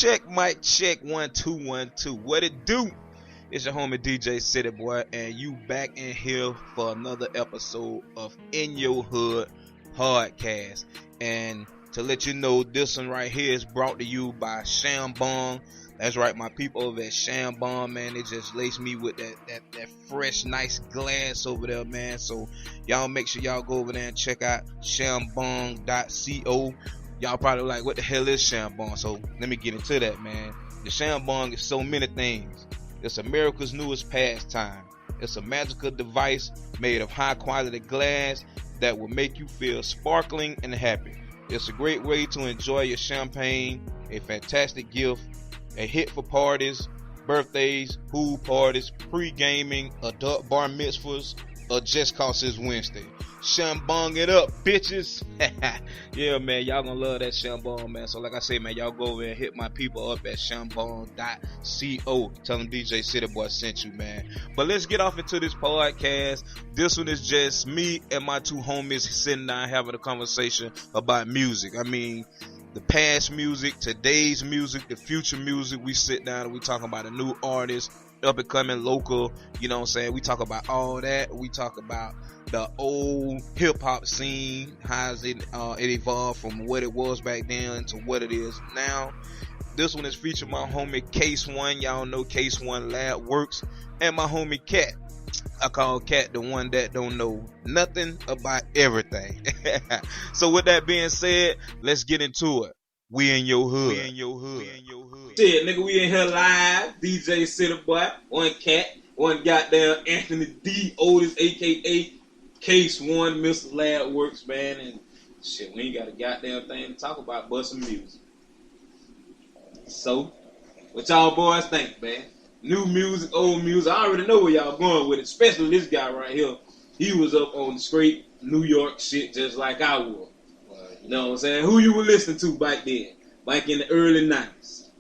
Check mic check 1 2 1 2. What it do? It's your homie DJ City Boy, and you back in here for another episode of In Your Hood Podcast. And to let you know, this one right here is brought to you by Shambong. That's right, my people over at Shambong, man. They just laced me with that fresh, nice glass over there, man. So y'all make sure y'all go over there and check out shambong.co. Y'all probably like, what the hell is Shambong? So let me get into that, man. The Shambong is so many things. It's America's newest pastime. It's a magical device made of high quality glass that will make you feel sparkling and happy. It's a great way to enjoy your champagne, a fantastic gift, a hit for parties, birthdays, pool parties, pre-gaming, adult bar mitzvahs, or just cause it's Wednesday. Shambong it up, bitches. Yeah, man, y'all gonna love that Shambong, man. So like I say, man, y'all go over and hit my people up at shambong.co. Tell them DJ City Boy sent you, man. But let's get off into this podcast. This one is just me and my two homies sitting down having a conversation about music. I mean, the past music, today's music, the future music. We sit down and we talk about a new artist, up and coming, local, you know what I'm saying? We talk about all that. We talk about the old hip-hop scene, how it evolved from what it was back then to what it is now. This one is featuring my homie Kayce One. Y'all know Kayce One Lab Works. And my homie Cat. I call Cat the one that don't know nothing about everything. So with that being said, let's get into it. We in your hood. We in your hood. We in your hood. Shit, nigga, we in here live. DJ City Boy, one Cat, one goddamn Anthony D. Otis, a.k.a. Kayce One, Mr. Lad Works, man. And shit, we ain't got a goddamn thing to talk about but some music. So, what y'all boys think, man? New music, old music. I already know where y'all going with it, especially this guy right here. He was up on the straight New York shit just like I was. You know what I'm saying? Who you were listening to back then? Back in the early 90s?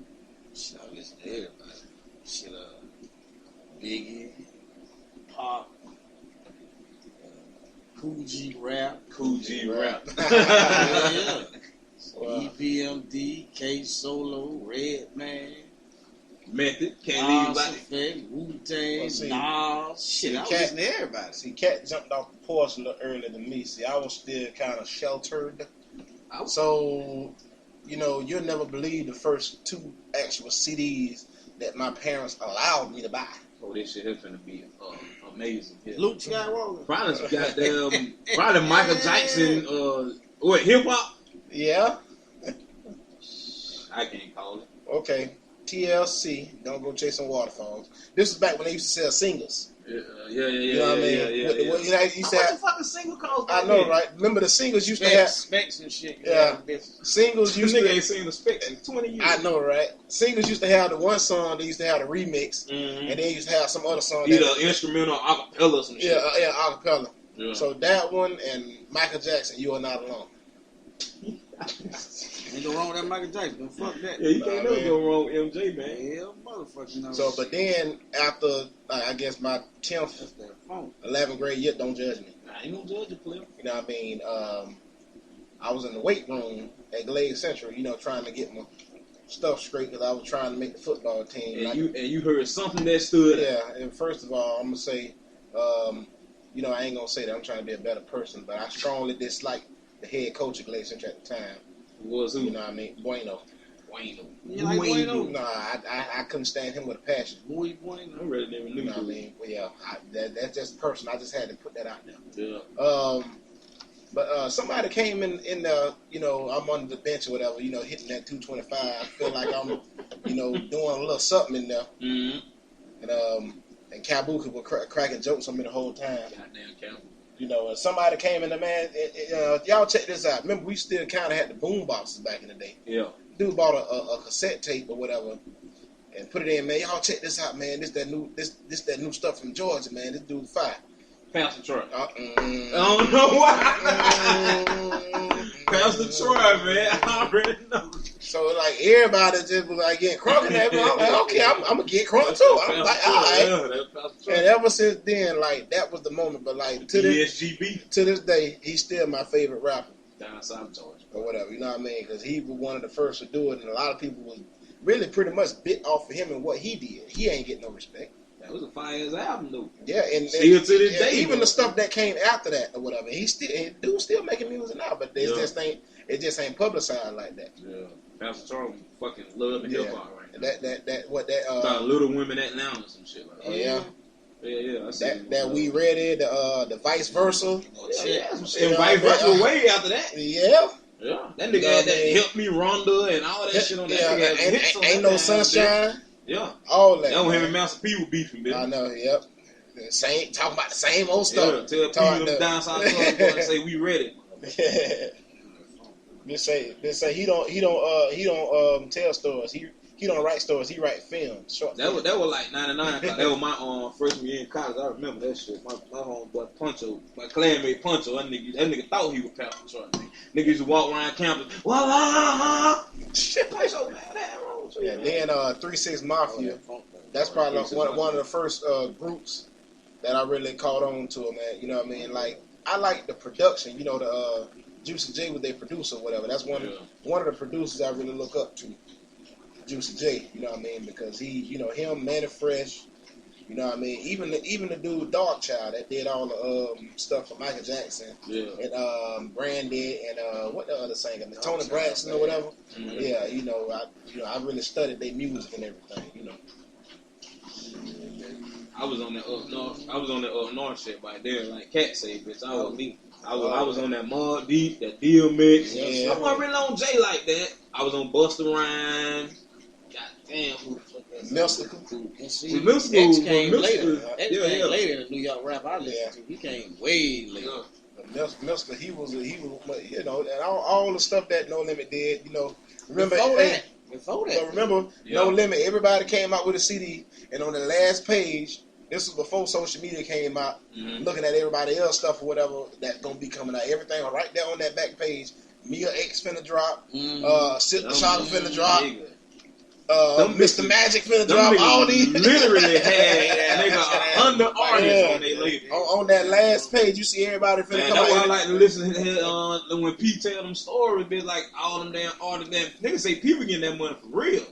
Shit, I listen to everybody. Shit, Biggie, Pop, Cool G Rap. Cool G Rap. Yeah. EPMD, K Solo, Redman, Method, can't leave like Effect, Wu-Tang, Nas. Shit, I was Cat, listening to everybody. See, Cat jumped off the porch a little earlier than me. See, I was still kind of sheltered. So, you know, you'll never believe the first two actual CDs that my parents allowed me to buy. Oh, this shit is gonna be amazing. Yeah. Luke Skywalker. Probably goddamn, probably Michael Jackson. What, hip hop? Yeah. I can't call it. Okay. TLC. Don't go chasing waterfalls. This was back when they used to sell singles. Yeah. You know what I mean? Yeah. You know, you used to have, the fucking single calls? I know, right? Remember the singles used to have. Specs and shit. Yeah. Singles You used nigga to. ain't seen the Specs in 20 years. I know, right? Singles used to have the one song. They used to have the remix, Mm-hmm. and they used to have some other song. Either instrumental or acapella or some shit. Yeah, acapella. Yeah. So that one and Michael Jackson, You Are Not Alone. Ain't no wrong with that Michael Jackson. Fuck that. Yeah, you can't never man. go wrong with MJ, man. Hell, motherfucker. No. So, but then after, I guess my 10th, That's that phone. 11th grade year, don't judge me. I ain't no judge you, player. You know what I mean? I was in the weight room at Glade Central, you know, trying to get my stuff straight because I was trying to make the football team. And you heard something that stood out. Yeah, and first of all, I'm going to say, you know, I ain't going to say that I'm trying to be a better person, but I strongly dislike the head coach of Glade Central at the time. Was who? You know what I mean? Bueno. You like Bueno? No, I couldn't stand him with a passion. Muy bueno. I really never knew You know what I mean? Well, yeah, that's just personal. I just had to put that out there. Yeah. But somebody came in the, you know, I'm on the bench or whatever, you know, hitting that 225. I feel like I'm, you know, doing a little something in there. Mm-hmm. And Kabuki was cracking jokes on me the whole time. Goddamn Campbell. You know, and somebody came in there, man. Y'all check this out. Remember, we still kind of had the boom boxes back in the day. Yeah. Dude bought a cassette tape or whatever and put it in, man. Y'all check this out, man. This that new stuff from Georgia, man. This dude fire. Pastor Troy. I don't know why. Pastor Troy, man. I already know. So like everybody just was like getting crunk at me. I'm like, okay, I'm gonna get crunk too. I'm like, all right. Yeah, and ever since then, like that was the moment. But like to this day, he's still my favorite rapper. Down South Georgia. Or whatever, you know what I mean? Because he was one of the first to do it, and a lot of people was really pretty much bit off of him and what he did. He ain't getting no respect. That was a fire-ass album, though. Yeah, and still to this day, even bro. the stuff that came after that or whatever, dude's still making music now, but it just ain't publicized like that. Yeah, Pastor Charles fucking love hip hop right now. That Little Women Atlanta or some shit like that. Oh yeah. Yeah. That We Ready, the Vice Versa. Oh, yeah. And Vice Versa way after that. Yeah. Yeah. That nigga had that Help Me Rhonda and all that shit on that. Ain't No Sunshine. Yeah. All that. That was him and Master P were beefing, bitch. I know, yep. Talking about the same old stuff. Yeah, tell P them down south and say we ready. Just say he don't tell stories. He don't write stories. He write films. That was like 99. That was my freshman year in college. I remember that shit. My homeboy Puncho, my clanmate Puncho. That nigga thought he was Pastor Charles. Nigga used to walk around campus. Shit, Puncho, man. Yeah. Then 3-6 Mafia. That's probably one of the first groups that I really caught on to, man. You know what I mean? Like, I like the production. You know, the Juicy J was their producer or whatever. That's one of the producers I really look up to. Juicy J, you know what I mean? Because he, you know, him, Manny Fresh, you know what I mean? Even the dude Dark Child that did all the stuff for Michael Jackson, and Brandy, and what the other singer, Tony Braxton or whatever. Mm-hmm. Yeah, I really studied their music and everything, you know. I was on that up north shit back there, like Cat say, bitch. I was on that Mod Deep, that DMX. Yeah. I wasn't really on J like that. I was on Busta Rhymes. God damn, who the fuck that? Mystical. See, Mystical X came Mystical. later. X came later in the New York rap I listened to. He came way later. Mystical, he was, you know, and all the stuff that No Limit did, you know. Remember Before that. So remember, No Limit, everybody came out with a CD, and on the last page, this was before social media came out, looking at everybody else stuff or whatever that's going to be coming out. Everything right there on that back page. Mia X finna drop, Silk the Shocker finna drop, Mr. Magic finna drop, all these. Literally had nigga under artists on their label. On that last page, you see everybody finna come out. That's why I like to listen to when P tell them stories, be like all them damn artists. Niggas say P was getting that money for real.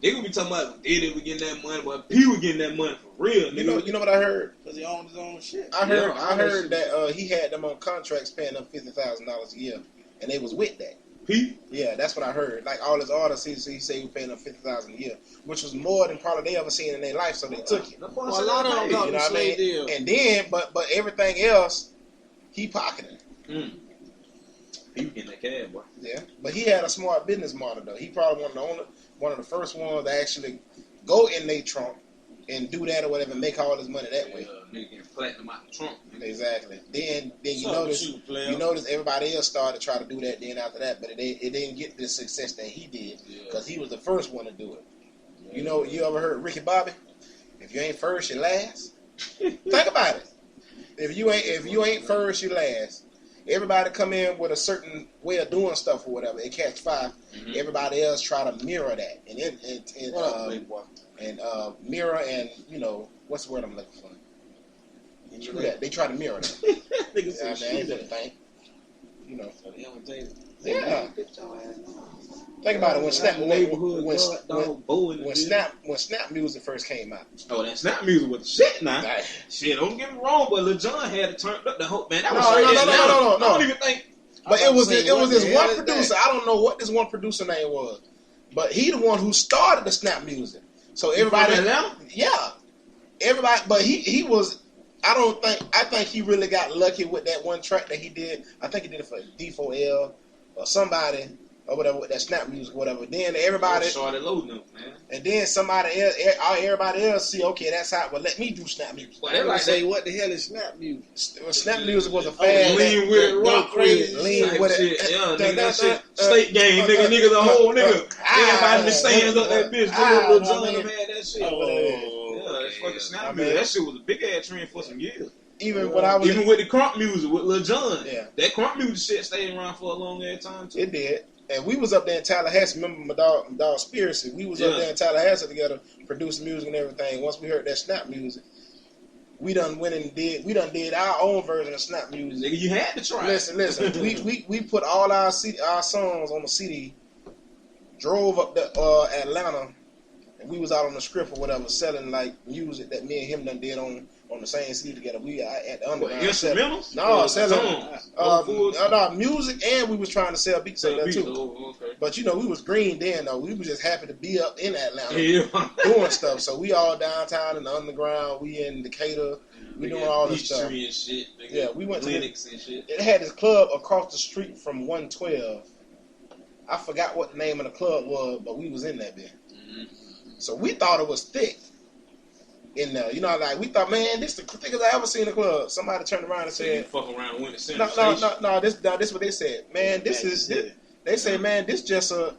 They gonna be talking about Diddy was getting that money, but P was getting that money for real. You know what I heard? Because he owned his own shit. I heard that he had them on contracts paying them $50,000 a year, and they was with that. P? Yeah, that's what I heard. Like all his artists, he say he paying them $50,000 a year, which was more than probably they ever seen in their life. So they took it. Well, a lot of them got the slave deal. And then, but everything else, he pocketed. He was getting that cash, boy. Yeah, but he had a smart business model though. He probably one of the first ones to actually go in their trunk and do that or whatever, and make all his money that way. Nigga getting platinum out the trunk. Exactly. Then you notice everybody else started to try to do that. Then after that, but it didn't get the success that he did because he was the first one to do it. Yeah. You know, you ever heard Ricky Bobby? If you ain't first, you last. Think about it. If you ain't first, you last. Everybody come in with a certain way of doing stuff or whatever. It catch fire. Everybody else try to mirror that, and mirror and you know what's the word I'm looking for? True that. They try to mirror that. Niggas say shit. You know. Yeah. Think about it when Snap Music first came out. Oh, that Snap Music was the shit now. Shit, don't get me wrong, but Lil Jon had it turned up the whole man. That was no. I don't even think. But it was this one producer. I don't know what this one producer name was, but he the one who started the Snap Music. So everybody, everybody. But he was. I think he really got lucky with that one track that he did. I think he did it for D4L or somebody or whatever with that Snap Music or whatever. Then everybody started loading up, man. And then everybody else see, okay, that's how. Well, let me do Snap Music. Well, everybody say, what the hell is Snap Music? Snap Music was a fad. Lean with it, rock crazy, lean with it. Yeah, nigga, that shit. State game, nigga, the whole nigga. Everybody in the stands up that bitch. Lil Jon had that shit. That's fucking Snap Music. That shit was a big ass trend for some years. Even with the crunk music with Lil Jon, that crunk music shit stayed around for a long ass time too. It did. And we was up there in Tallahassee. Remember my dog Spiracy? We was up there in Tallahassee together, producing music and everything. Once we heard that Snap Music, we done did our own version of Snap Music. Nigga, you had to try. Listen. we put all our songs on the CD drove up to Atlanta, and we was out on the strip or whatever, selling like music that me and him done did on the same CD together. We at the underground. Instrumentals? Selling music, and we was trying to sell beats up there too. Oh, okay. But you know, we was green then though. We was just happy to be up in Atlanta doing stuff. So we all downtown in the underground. We in Decatur. We doing all this stuff. And shit. Yeah, we went Linux to and shit. It had this club across the street from 112. I forgot what the name of the club was, but we was in that bit. Mm-hmm. So we thought it was thick in there. You know, like we thought, man, this the thickest I ever seen in the club. Somebody turned around and said, "Fuck around and win the center no, station." This what they said. Man, they say, man, this just a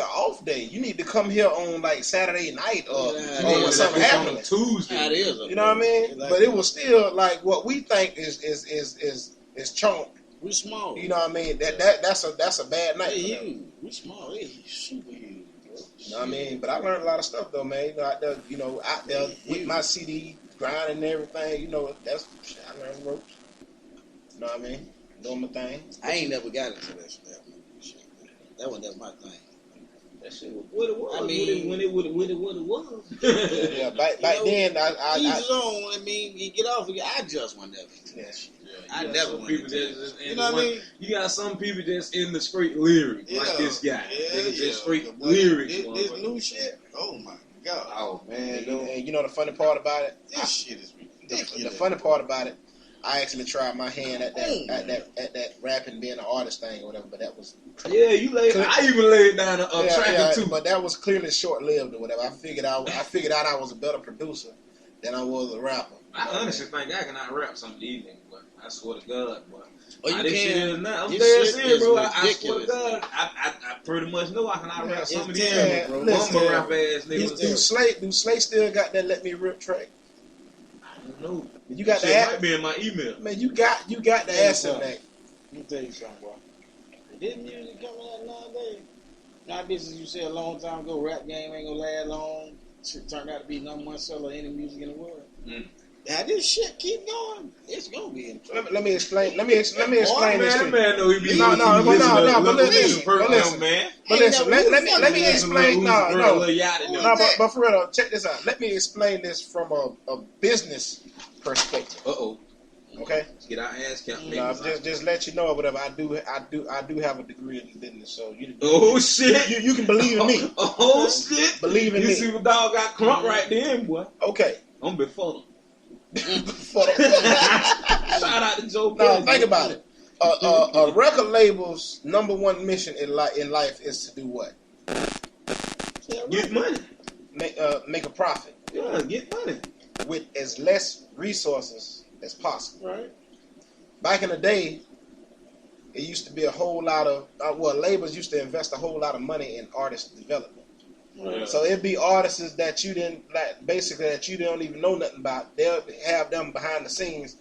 off day. You need to come here on like Saturday night or when something happening. On Tuesday. That is. You know what I mean? Exactly. But it was still like what we think is chunk. We small. You know what I mean? That's a bad night. They huge. We small. They super huge. You know what I mean? But I learned a lot of stuff though, man. Out there with my CD grinding and everything. You know, that's shit, I learned ropes. You know what I mean? Doing my thing. I ain't never got into that shit. That was my thing. That shit was what it was. I mean, when it was. Yeah, back then, I ease on. I mean, you get off. I just went there. Yeah. I never went people into just you know what I mean? You got some people just in the straight lyrics, like this guy. Just straight lyrics. This new shit. Oh my god. Oh man. And you know the funny part about it? This shit is ridiculous. The funny part about it, I actually tried my hand at that rapping, being an artist thing or whatever, but that was you laid. I even laid down a track or two, but that was clearly short lived or whatever. I figured out I was a better producer than I was a rapper. I honestly think I can out rap some evening, but I swear to God, but you this shit can. is not. I'm This dead shit serious, is bro. I ridiculous, swear to God, I pretty much know I can out rap some of these terrible, bro. Mumble rap ass Do niggas. Slay still got that Let Me Rip track? I don't know. You got Shit the might be in my email. Man, you got the asset back. Let me tell you something, bro. Didn't music coming out nowadays? Now, this is you said a long time ago. Rap game ain't gonna last long. Shit turned out to be number one seller of any music in the world. Now this shit keep going. It's gonna be in trouble. Let me explain. Let me explain this to you. Man, know he be but listen. man. But listen, let me explain. But for real, check this out. Let me explain this from a business perspective. Okay. Let's get our ass count. Just let you know or whatever. I do have a degree in business, so shit. You can believe in me. Shit. Believe in me. You see what dog got crunk right then, boy. Okay. I'm before them. Shout out to Joe. No, think about it. A record label's number one mission in life is to do what? Get money. Make a profit. Yeah, get money with as less resources as possible. Right. Back in the day, it used to be a whole lot of labels used to invest a whole lot of money in artist development. Right. So it'd be artists that you didn't that you don't even know nothing about. They'll have them behind the scenes,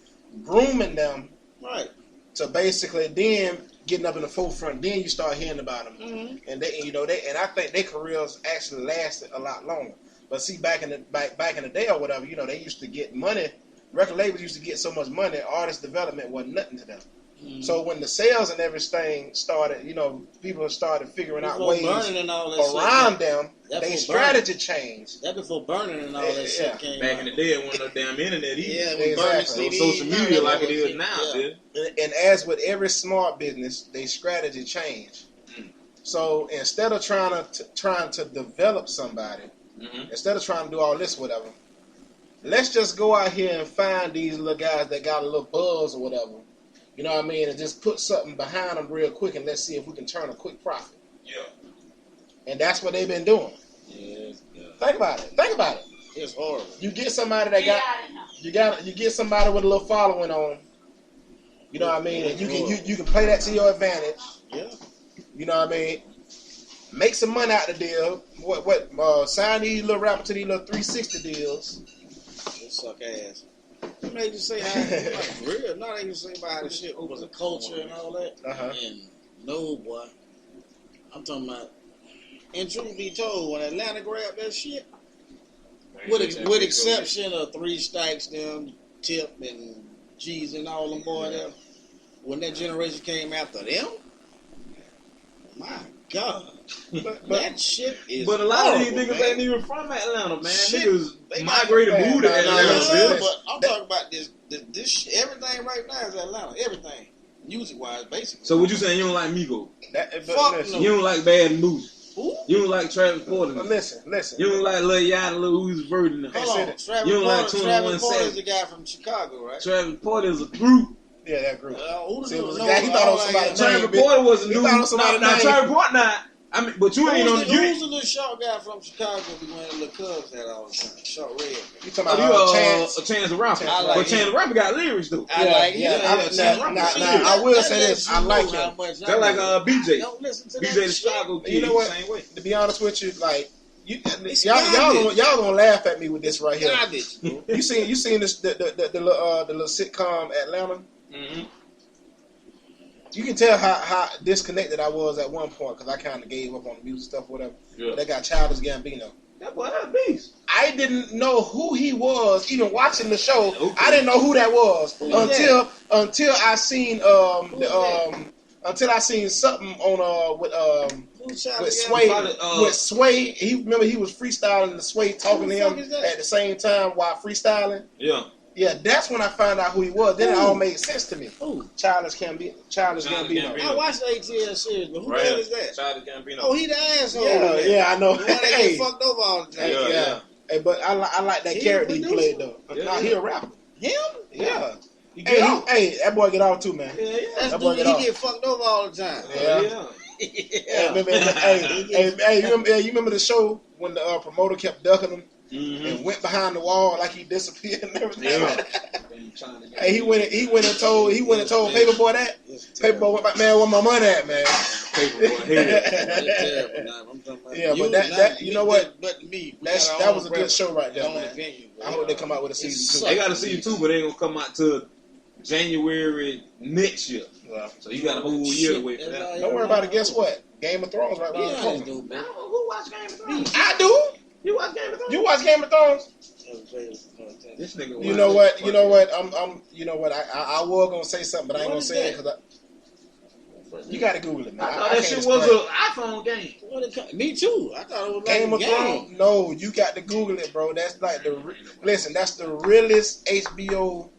grooming them, right, to basically then getting up in the forefront. Then you start hearing about them, and and I think their careers actually lasted a lot longer. But see, back in the day or whatever, they used to get money. Record labels used to get so much money. Artist development wasn't nothing to them. So when the sales and everything started, people started figuring out ways around them. They strategy changed. That before burning and all that shit came back in the day, it wasn't no damn internet either. Yeah, exactly. No social media like it is now, dude. And as with every smart business, they strategy changed. So instead of trying to develop somebody, instead of trying to do all this whatever, let's just go out here and find these little guys that got a little buzz or whatever. You know what I mean? And just put something behind them real quick, and let's see if we can turn a quick profit. Yeah. And that's what they've been doing. Yeah. Think about it. It's horrible. You get somebody that you get somebody with a little following on. You know what I mean? And you can play that to your advantage. Yeah. You know what I mean? Make some money out the deal. Sign these little rappers to these little 360 deals. They suck ass. They made you say how real. Not even say about how the shit was a culture and all that. And no, boy. I'm talking about. And truth be told, when Atlanta grabbed that shit, with exception of Three Stacks, them, Tip, and G's and all them boys there, when that generation came after them, my God. But That shit is But a lot of these horrible, niggas man. ain't even from Atlanta, man. Shit. Niggas They migrated, got- moved to Nah, Atlanta. listen. But I'm talking about this shit. Everything right now is Atlanta. Everything. Music wise, basically. So what you saying? You don't like Migo? Fuck listen, no. You don't like Bad and Bougie? Who? You don't like Travis Porter? listen. You don't like Lil Yachty, Lil Uzi Vert? Hold said on. it. Travis You don't like Porter, 21 Travis Porter is Savage. the guy from Chicago, right? Travis Porter is a group. Yeah, that group. Who See, it was a know- guy, he thought it was all somebody that- name. Travis Porter was a He new. thought it was somebody's Now name. Travis Porter, now I mean, but you ain't on Who's you. the little short guy from Chicago be wearing the Cubs hat all the time? Short red. You talking Oh, about you Chance? a Chance the Rapper. I like But Chance him. the Rapper got lyrics though. I like him. I will say this. I like him. Just like BJ. Don't listen to BJ that the shit. Chicago kid. You know what? Same way. To be honest with you, like It's y'all garbage. gonna laugh at me with this right here. Garbage, bro. You seen this the little sitcom Atlanta? Mm-hmm. You can tell how disconnected I was at one point because I kind of gave up on the music stuff, whatever. Yeah. But they got Childish Gambino. That boy, that beast. I didn't know who he was, even watching the show. Okay. I didn't know who that was Who is until I seen until I seen something on Who's with Charlie Sway. Probably, With Sway, he was freestyling and the Sway talking to Who the fuck him is that? at the same time while freestyling. Yeah. Yeah, that's when I found out who he was. Then it all made sense to me. Who? Childish Gambino. Gambino. I watched the ATL series, but who Right. the hell is that? Childish Gambino. Oh, he the asshole. Yeah, yeah, I know. The one that Hey, get fucked over all the time. Yeah. Hey, but I like that He character a he producer. played though. Yeah, Nah, yeah. he a rapper. Him? Yeah. He Hey, get off. that boy get off too, man. Yeah, yeah. That's That boy dude, get he off. get fucked over all the time. Yeah. Yeah. You remember the show when the promoter kept ducking him Mm-hmm. and went behind the wall like he disappeared and everything? Yeah. Hey, he went and told Paperboy that. Paperboy went back, man, where my money at, man? Paperboy head. Yeah, but that you know what? But me, That was a good show right there, man. I hope they come out with a season They 2. got a season 2, but they ain't gonna come out till January next year. Well, So you got a whole year to wait for that. don't worry about it. Guess what? Game of Thrones right around the Yeah, corner. dude, man. Who watch Game of Thrones? I do. You watch Game of Thrones? You watch Game of Thrones? This nigga. You know what? You know what? You know what? I was gonna say something, but I ain't gonna say it because you gotta Google it, man. I thought I that can't shit was explain. an iPhone game. Me too. I thought it was like Game a of game. Thrones. No, you got to Google it, bro. That's like listen. That's the realest HBO.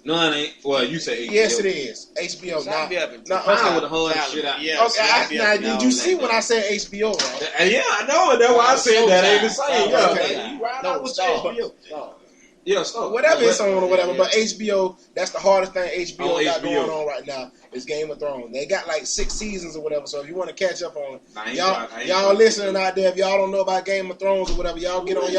No, it ain't. Well, you say HBO. Yes, it is HBO. Sign me up and Now, Mine okay. with the hard shit out. Yeah, Okay, now did you see when I said HBO, right? Yeah, I know it. That's why I said that ain't the same. Oh, Yeah, okay. you right No, out with stop. HBO. Yeah, stop. Whatever it's on or whatever, but HBO, that's the hardest thing HBO On got HBO. going on right now is Game of Thrones. They got like 6 seasons or whatever, so if you want to catch up on I ain't y'all, trying- I ain't y'all trying. listening out there, if y'all don't know about Game of Thrones or whatever, y'all get on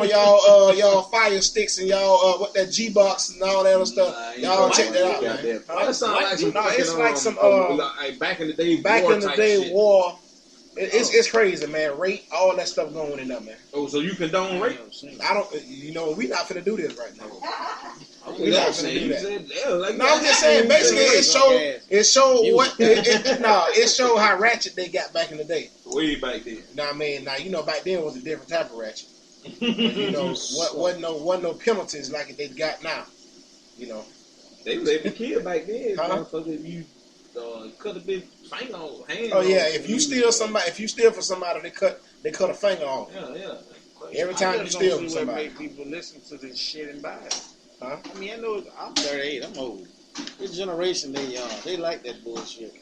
y'all fire sticks and y'all what that G box and all that other stuff. Y'all check that out, man. That sound like some No, it's fucking, like some like back in the day. back war in the type day shit. war. It's crazy, man. Rape, all that stuff going in there, man. Oh, so you condone rape? I don't, we not finna do this right now. Okay, We not that's finna it. do You that. said, yeah, like No, I'm just saying. Basically, it showed how ratchet they got back in the day. way back then. You know what I mean? Now you know back then was a different type of ratchet. You know, wasn't no penalties like they got now. You know, They was able to kill back then. Huh? Motherfucker, if you cut a bit finger on hand. oh yeah, if you steal from somebody, they cut a finger off. Yeah. Every time you steal from What somebody. make people listen to this shit and buy it? Huh? I mean, I know I'm 38. I'm old. This generation, they like that bullshit.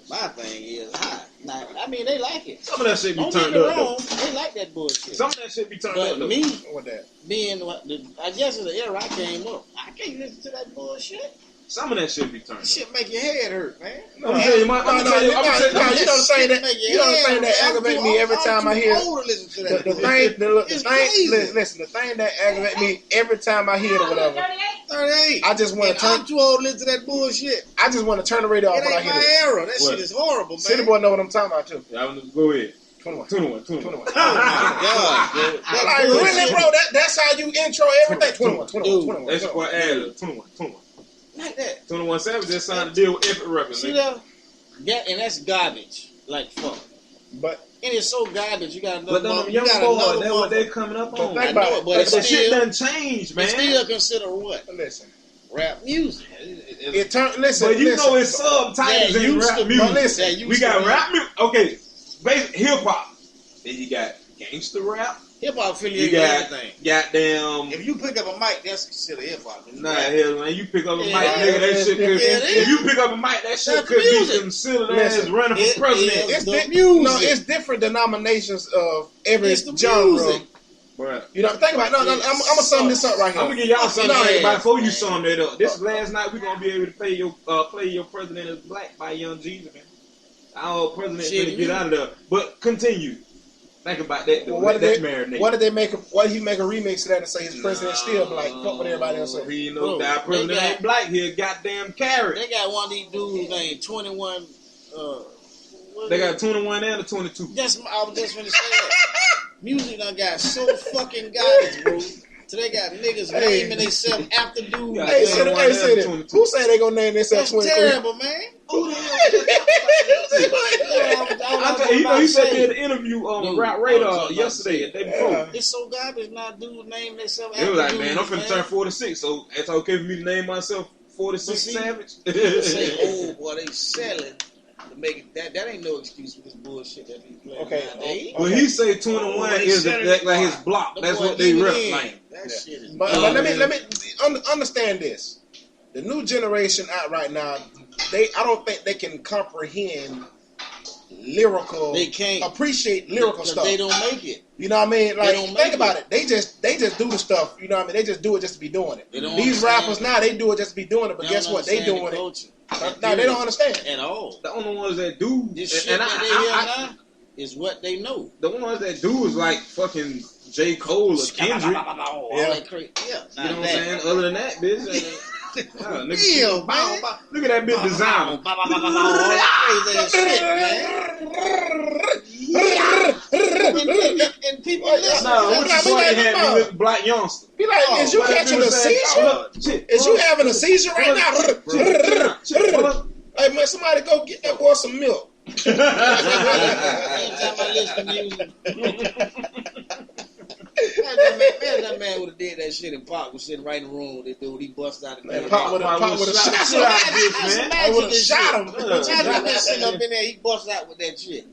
My thing is high. Now, I mean, they like it. Some of that shit be Don't get turned me up though. wrong. They like that bullshit. Some of that shit be turned up But though. me, What that? being I guess in the era I came up, I can't listen to that bullshit. Some of that shit be turned up. Shit make your head hurt, man. You know the thing that aggravates me every time I hear the thing that aggravates me every time I hear it or whatever. 38. I just want to I'm turn. too old to listen to that bullshit. I just want to turn the radio off It when I ain't hear my it. era. That What? shit is horrible, man. City boy know what I'm talking about too. Yeah, go ahead. 21. 21. Oh my God, dude. That Like bullshit. really, bro? That's how you intro everything. 21. That's what added 21. Like that. 21 Savage just signed a deal with Epic Records. See that? And that's garbage. Like fuck. But And it's so garbage. You got another. But them mother- young you got boys, another that's what mother- they coming up But on. think I about know it. it, but it's That shit still, done changed, man. it's still considered what? listen, Rap music. it turn. Listen, But you listen. know it's subtitles That in used rap to be- music. listen, that used We to got be- rap music. Okay, basic hip hop. Then you got gangster rap. Hip hop You affiliated got everything. goddamn. If you pick up a mic, that's considered hip hop. Nah, hell man, you pick up a mic, Yeah, nigga. That shit could. yeah, If you pick up a mic, that shit That's could be music. considered as running for president. is the It's music. No, it's different denominations of every It's the genre. music. Bruh. You know, think about it. No, I'm gonna sum this up right here. I'm gonna give y'all something Fucking to think about ass, before you man. sum that up. This last night we gonna be able to play your president is black by Young Jeezy, man. Our president Shit, finna get out of there. But continue. Think about that. Though. Well, what Let did that marinate. What did they make? Why did he make a remix of that and say his president still black? Fuck what everybody else say. He Bro, knows that our president they got- ain't black. He a goddamn carrot. They got one of these dudes named 21. They got 21 and a 22. I was just finna say that. Music done got so fucking garbage, bro. So they got niggas Hey. naming themselves after dudes. Yeah, Hey, man. say that. 21 Say that. 22. Who say they gonna name themselves That's 23? terrible, man. Who the hell? I tell you, he said in the interview on Dude, Rap I was Radar about to yesterday, and day before. Yeah. It's so garbage now, dudes name themselves They after was like, dudes, man, I'm finna turn 46, so it's okay for me to name myself 46 But see, Savage. People say, oh, boy, they selling to make it. That ain't no excuse for this bullshit that he playing Okay. nowadays. But he say 21 Oh, they is selling like it. his block. The That's boy what they leave it rep in. like. That shit is But let me understand this. The new generation out right now, I don't think they can comprehend lyrical. They can't appreciate lyrical because stuff. they don't make it. You know what I mean? Like, don't think make about it. They just do the stuff. You know what I mean? They just do it just to be doing it. They don't These understand rappers now, they do it just to be doing it. But They guess don't what? They understand doing the it. culture. No, they don't understand. At all. The only ones that do, This shit and that they hear now is what they know. the ones that do is like fucking J. Cole or Kendrick. All Yeah. that crazy. Yeah, You know what I'm saying? Other than that, bitch. Nigga, Real, bow, man. bow. Look at that bitch designer. All that crazy ass shit, man. And people listen. No, what Yeah, you we boy like had them me with Black Youngster. Be like, is you Black catching dude a said, seizure? shit, Is you having a seizure right now? Hey, Hey man, somebody go get that boy some milk. Anytime I listen to music. That man would have did that shit and Pop was sitting right in the room with this dude. He busted out the Man, door. Pop would have shot him. I would have shot him. Imagine that sitting up in there. He busted out with that shit.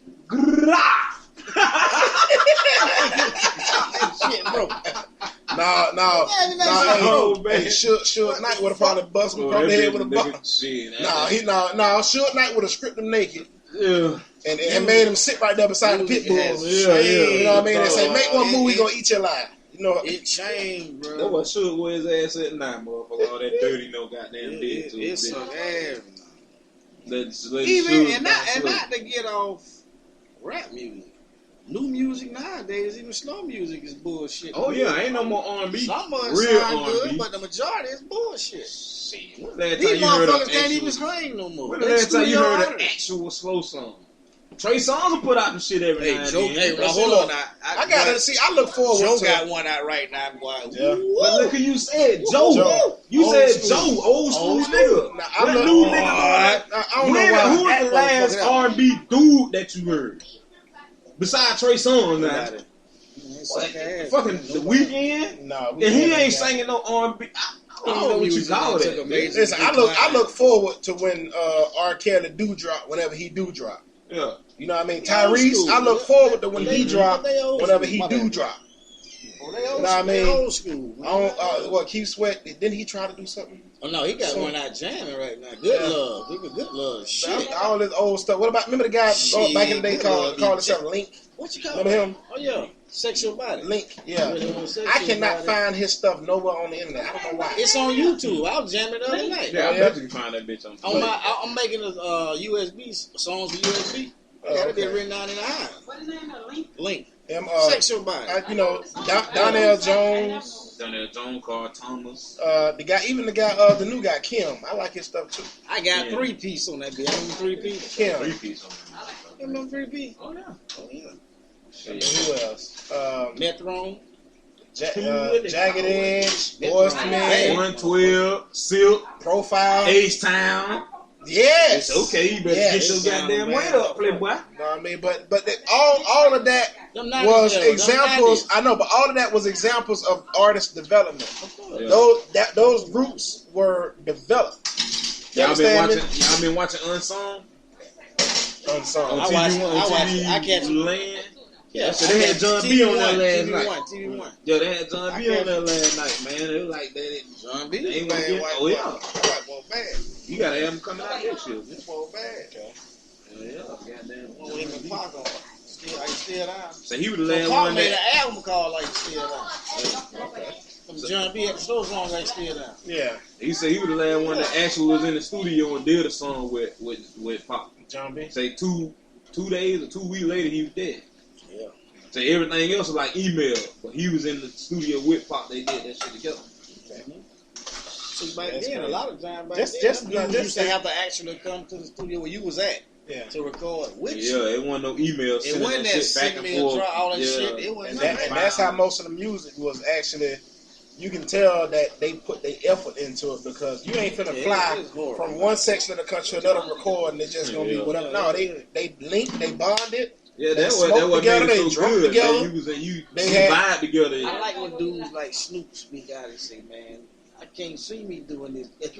Shit, bro. No. Oh, man. Hey, Suge Knight would have probably busted him from the head with a buck. No, Suge Knight would have stripped him naked. Yeah. And made him sit right there beside the pit bulls. Yeah. You know what I mean? And say, make one move, we gonna eat your life. You know. It changed, bro. That's what Suge where his ass at now, motherfucker. All that dirty, no goddamn dick to It's it. some ass. Let's Even Suge and down not to get off rap music. New music nowadays, even slow music is bullshit. Oh yeah, ain't no more R&B. Some of it Real sound R&B. good, but the majority is bullshit. Shit, when last time These you heard motherfuckers an can't even actual? sing no more. When They the last time you studio heard an artists. actual slow song? Trey Songz will put out the shit every now Hey, and Joe, then. hey, But now see, hold look, on. I gotta see. I look forward Joe to. got one out right now, boy. Yeah. But look who you said, Joe. Joe. You Old said school. Joe, old school Old nigga. Now, I What look- new I nigga? don't know why. Who was the last motherfucker out. R&B dude that you heard? Besides Trey Songz now. Fucking The Weeknd? Nah, And he ain't singing no R&B. I don't even know what you call that. Listen, I look forward to when R. Kelly do drop whenever he do drop. Yeah. You know what I mean? He old Tyrese, school. I look forward to when They- he drop they old whenever school. he My do bad. drop. Oh, they old, Know what I they mean? old school. I don't, what, Keith Sweat, didn't he try to do something? Oh no, he got one out jamming right now. Good love. He got good love. Shit. All this old stuff. What about, remember the guy Shit, back in the day good called love. himself Link? What you call Remember him? Oh yeah. Sexual body. Link, yeah. Really want sexual I cannot body. find his stuff nowhere on the internet. I don't know why. It's on YouTube. I was jamming the other night. Yeah, I Yeah. bet you can find that bitch on I'm making a USB songs with USB. I got it written down in the eye. What is the name of Link? Link. Them, Sexual body. you know, Donnell Jones, Donnell Jones, Carl Thomas. the guy, the new guy, Kim. I like his stuff too. I got Yeah. 3-piece on that bitch. I remember 3-piece. Kim. Three-piece on You remember 3-piece? Oh, yeah. Oh yeah. And who else? Metron. Jagged Edge, Boys to Men, 112, Silk, Profile. H-Town. Yes. It's okay, you better Yes. get your goddamn weight up, playboy. Know what I mean? But all of that Them 90s was era, them examples. 90s. I know, but all of that was examples of artist development. Yeah. Those groups were developed. You Y'all understand me? been watching Unsung? Unsung. On TV One, on TV I catch it. Land. Yeah, so they had John B on there last night. TV1. Yeah, they had John B on there last night, man. It was like that. John B. They ain't gonna bad, get. white Oh yeah. White boy bad. You gotta have him coming out next year. This boy bad. Okay. Yeah, goddamn. When we even park on. Still, I still down. So he was the last Paul one made that. an album called like Still Down. Okay. From John B. at the slow song like Still Down. Yeah. He said he was the last one that actually was in the studio and did a song with Pop. John B. Say 2 days or 2 weeks later he was dead. Yeah. So everything else was like email, but he was in the studio with Pop. They did that shit together. See, back That's then, crazy. a lot of times back Just then, you used to have to actually come to the studio where you was at to record with you. Yeah, it wasn't no email. It wasn't that shit back and send me a forth. draw, all that Yeah. shit. It wasn't And that's how most of the music was actually. You can tell that they put their effort into it because you ain't finna fly from one section of the country to another record and it's just gonna be whatever. No, they linked, they bonded. Yeah, they that smoked was together, made they it so drunk good. together. They vibe together. I like when dudes like Snoop speak out and say, "Man, I can't see me doing this." He's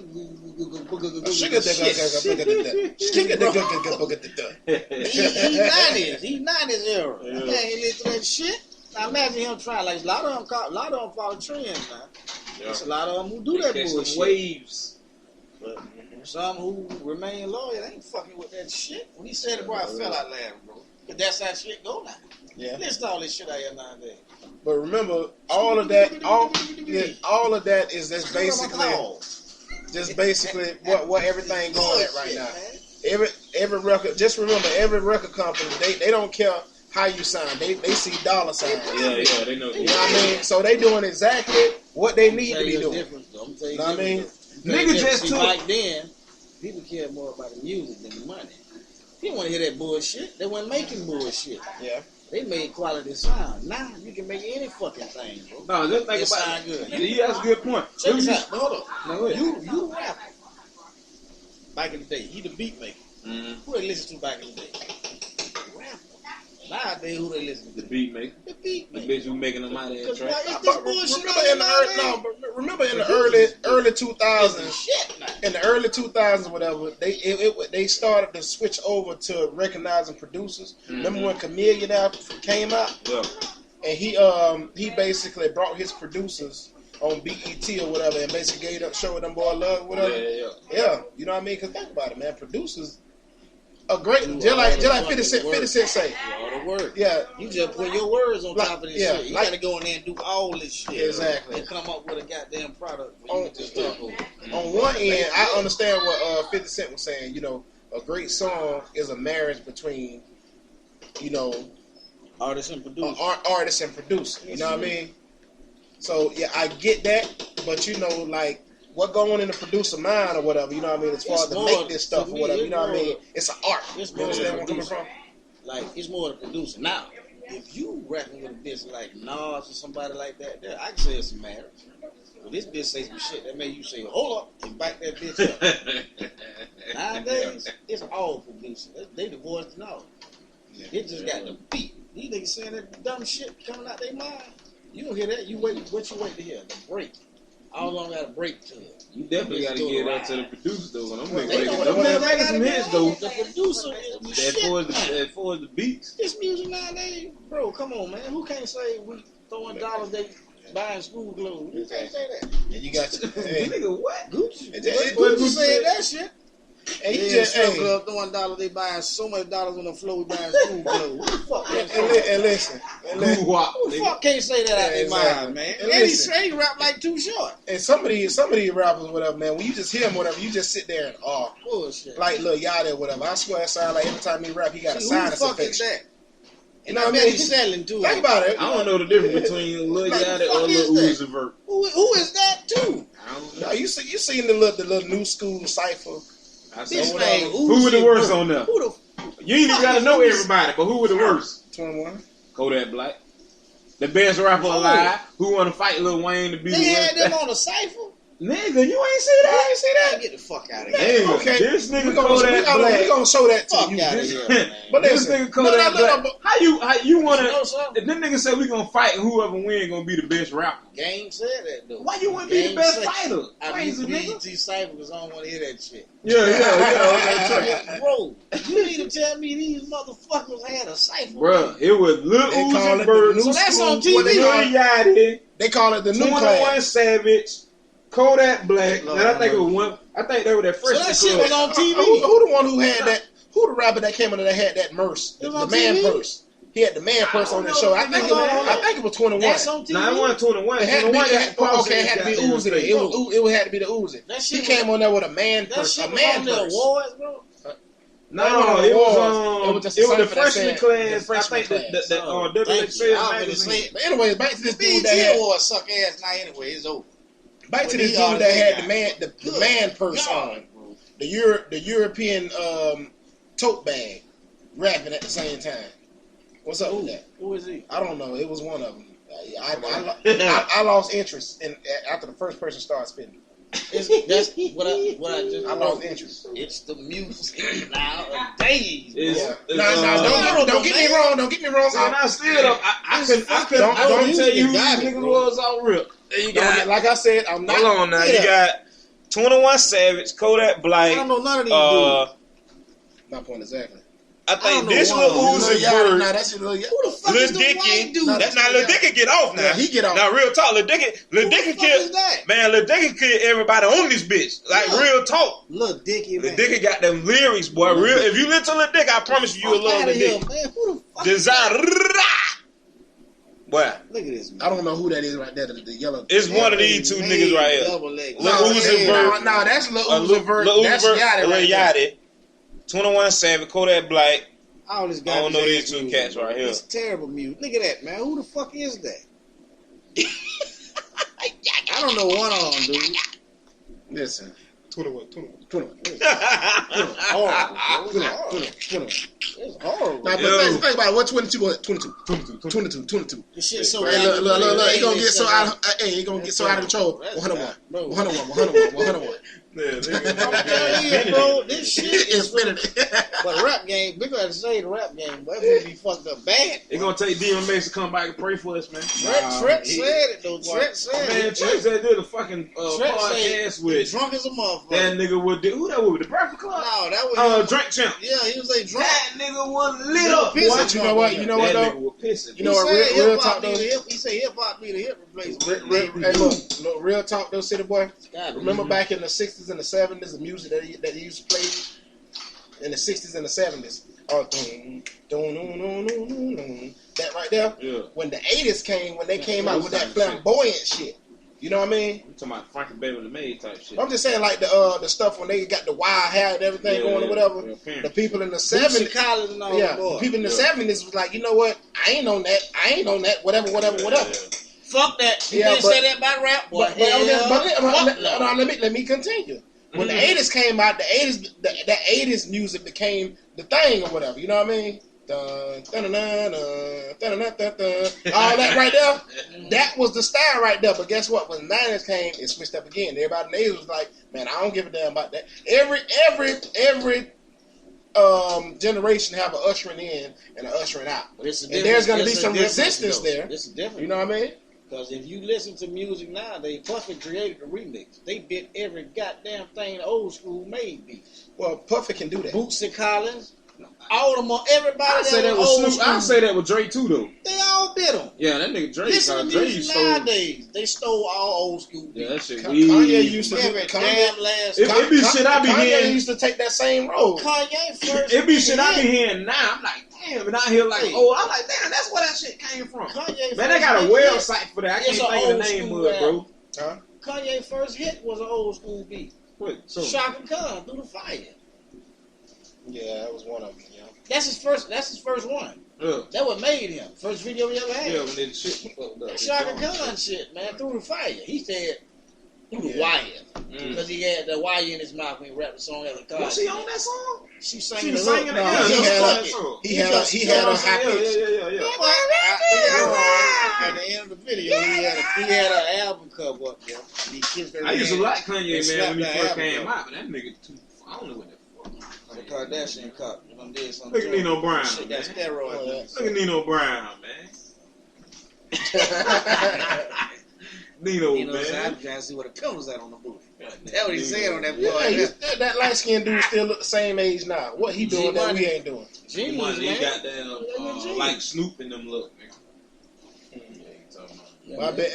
90s era. Man, he listen to that shit. Now imagine him trying. Like a lot of them follow trends now. There's a lot of them who do that bullshit. Waves. But some who remain loyal ain't fucking with that shit. When he said it, bro, I fell out laughing, bro. But that's how shit go now. Yeah. Listen to all this shit out here nowadays. But remember, all of that is just basically what everything going at right now. Every record, just remember, every record company, they don't care how you sound. They see dollar signs. Yeah, they know. You know what I mean? So they doing exactly what they need to be doing. You know what I mean? Nigga just took. Back then, people cared more about the music than the money. People want to hear that bullshit. They weren't making bullshit. Yeah. They made quality sound. Now you can make any fucking thing, bro. No, just think It about sound good. it. Yeah, that's a good point. Check this out. Hold up. No, You rapper. Back in the day, he the beat maker. Mm-hmm. Who they listen to back in the day? Rapper. Nowadays, who they listen to? The beat maker. The beat The maker. bitch who making them out of that track. Remember in the early 2000s, in the early 2000s, whatever, they started to switch over to recognizing producers. Mm-hmm. Remember when Chameleon came out? Yeah. And he basically brought his producers on BET or whatever, and basically showed them boy love, whatever. Yeah. You know what I mean? Because think about it, man. Producers are great. Just like 50 Cent say. All the work. Yeah. You just put your words on top of this shit. You gotta go in there and do all this shit. Exactly. And come up with a goddamn product. On one end, I understand what 50 Cent was saying. You know, a great song is a marriage between, you know, artist and producer. Artist and producer. You know what I mean? So yeah, I get that, but you know, like what going on in the producer mind or whatever, you know what I mean, as far as to make this stuff or whatever, you know what I mean? It's an art. You understand where I'm coming from? Like it's more the producer. Now, if you rapping with a bitch like Nas or somebody like that, I can say it's a marriage. But this bitch say some shit that made you say, hold up, and back that bitch up. Nowadays, it's all producers. They divorced and all. They just got the beat. These niggas saying that dumb shit coming out their mind. You don't hear that. You wait. What you wait to hear? The break. How long got a break to it? You definitely got to give that to the producer though. When I'm making some hits though. The producer is the shit. As far as the beats, this music nowadays, bro. Come on, man. Who can't say we throwing dollars they buying school clothes? You can't say that. And you got nigga, what? Gucci. Gucci said that shit. And they just club throwing dollars. They buying so much dollars on the floor. Buying school clothes. Who the fuck? And listen. Who the fuck can't say that out their mind, man? And he say he rap like Too Short. And some of these rappers, whatever, man. When you just hear him, whatever, you just sit there and bullshit. Like Lil Yachty or whatever. I swear, it sounds like every time he rap, he got a sinus infection. Who the fuck is that? You know what I mean? He's selling too. Think about it. I don't know the difference between Lil Yachty or Lil Uzi Vert. Who is that too? I don't know. No, you seen the little new school cipher. Who were the worst on there? You ain't even gotta know everybody, but who were the worst? 21. Kodak Black. The best rapper alive. Who wanna fight Lil Wayne to be the They worst? had them on a cipher? Nigga, you ain't see that? I ain't see that. Get the fuck out of here. Nigga, Okay. this nigga We Kodak Black. gonna show that to Fuck you. out of here, man. But This listen, nigga Kodak Black. How you wanna? You know something? If this nigga said we gonna fight and whoever win gonna be the best rapper. Gang said that though. Why you wouldn't be the best fighter? I Crazy need nigga. BET Cypher because I don't want to hear that shit. Yeah. Bro, you need to tell me these motherfuckers had a cypher. Bruh, it was Lil They call Uzi it Vert. the So new that's school. on TV. What they call Lil it? Yachty, They call it the new 21 class. Savage, Kodak Black. Lord, And I think it was one. I think they were that So first. that shit was on TV. Who the one who had that? Who the rapper that came in that had that purse? It was The on man TV? purse. He had the man purse on that show. I think it was 21. That's on TV. Nah, it wasn't 21. It had to be, 21 it had to be Uzi. It had to be the Uzi. That He shit came on there with a man That purse. shit A was man on the purse. awards, bro. No, It it was was just it was something the that freshman said- class. the freshman I think class. that Thank WXL you. I already magazine. said. But anyway, back to this dude that BET had. awards suck ass now anyway. It's over. Back to But this he dude already that had got the man the man purse God, on. bro. The European tote bag, rapping at the same time. What's up with that? Who is he? I don't know. It was one of them. I lost interest after the first person started spitting. That's what I just. I lost interest. It's the music nowadays. Yeah. It's, Don't get me wrong. Don't get me wrong. And I still don't. I couldn't don't tell you who these got it, niggas bro. was all real. Then you got. Like I said, I'm not. Hold on now. You got 21 Savage, Kodak I Black. don't know none of these dudes. My point exactly. I I think don't this know Lil why. Uzi Nah, Vert. that's your little. Who the fuck Lil is the white Dicky. dude? Nah, That's not Lil Dicky get off now. Yeah, he get off. Now real talk, Lil Dicky Who the fuck killed. is that? Man, Lil Dicky killed everybody on this bitch. Like Yeah. real talk. Lil Dicky, man. Lil Dicky got them lyrics, boy. Real. If you listen to Lil Dicky, I promise you, you'll Fuck love outta Lil here, Dicky. man. Who the fuck? Design. Boy, Look at this, man. I don't know who that is right there. The yellow. it's one of these two niggas right here. Double leg. Lil Uzi Vert. No, that's Lil Uzi Vert. Lil That's Uzi Vert, Yachty Lil right there. Yachty, 21 Savage, Kodak Black. All this I don't know garbage these ass two music, cats bro. right here. It's terrible music. Look at that, man. Who the fuck is that? I don't know one of them, dude. Listen. 21. Horrible. It's horrible. Now, but Yo. think about it. What 22 was? 22. This shit so Right, goddamn look. He gonna lame, get so it's out. He gonna get so out of control. That's 101. bro. 101. I'm telling you, bro, this shit is. Infinity. But rap game, we gotta say the rap game, but it's gonna be fucked up bad. It's gonna take DMX to come back and pray for us, man. Trent said it though. Trent said Man, it. Trent said did a fucking Trent podcast said with drunk as a motherfucker. that nigga with the, who that was with the Breakfast Club? No, that was Drink Champ. yeah, he was a drunk. That nigga was lit up. Pissing boy. But you know what? You know what That though? nigga was pissing. You know what? Real talk though. He said hip hop be the hip replacement. Hey, look, real talk though, City Boy. God, Remember back in the 60s and the 70s, the music that he used to play in the 60s and the 70s. That right there. Yeah. When the 80s came, when they came out with that flamboyant shit. You know what I mean? I'm talking about Frankie Baby the Maid type shit. I'm just saying, like the stuff when they got the wild hair and everything going or whatever. Yeah, The people in the Bootsy 70s, Collins and all yeah, that the boy. people in the 70s was like, you know what? I ain't on that. Whatever. Fuck that. You Yeah, didn't but- say that about rap, boy. Let me continue. When the 80s came out, the 80s music became the thing or whatever. You know what I mean? Dun, dun, dun, dun, dun, dun, dun, dun, dun. All that right there, that was the style right there. But guess what? When the 90s came, it switched up again. Everybody in the 80s was like, man, I don't give a damn about that. Every generation have an ushering in and an ushering out. But it's a And there's going to difference- be some it's a difference, resistance though. there. It's a difference. You know what I mean? Because if you listen to music nowadays, Puffy created a remix. They did every goddamn thing the old school made beats. Well, Puffy can do that. Bootsy Collins, all them, everybody I say that old was Snoop. school, I say that with Dre too though. they all did them. Yeah, that nigga Dre. Listen to Dre music stole. nowadays. They stole all old school Yeah, beats. that shit. Kanye used to do Every Kanye. damn last. It be shit I be Kanye hearing. used to take that same road. Kanye first. It be shit I be hearing now. I'm like, damn, and I hear like, Hey. oh, I'm like, damn, that's where that shit came from. Kanye Man, they got a first website for that. I It's can't an think of the old name school of it, bro. Huh? Kanye first hit was an old school beat. What? So, Shaka Khan through the fire. Yeah, that was one of them. Yeah. That's his first one. yeah, That what made him. First video he ever had. yeah, when that shit fucked up. Shaka Khan shit, man, through the fire. He said, Wire. Because he had the wire in his mouth when he rapped the song at the car. Was he on that song? She She sang was the hook. singing No, it. he had a high pitch. Yeah. At the end of the video, he had an album cover up there. And he kissed her. I used to like Kanye, and man, slapped when he her first album came cover. out, but that nigga too. I don't know what the fuck. The Kardashian cop. Them did something. Look at Nino Brown, Shit got man. steroids. Look at Nino Brown, man. Nino, You know what I'm saying? man. I'm trying to see what the pills at on the booty. That's what he said on that boy. Yeah, that light skinned dude still look the same age now. What he doing that we ain't doing? Genius, He man. got that like Snoop in them look, nigga. Well, I bet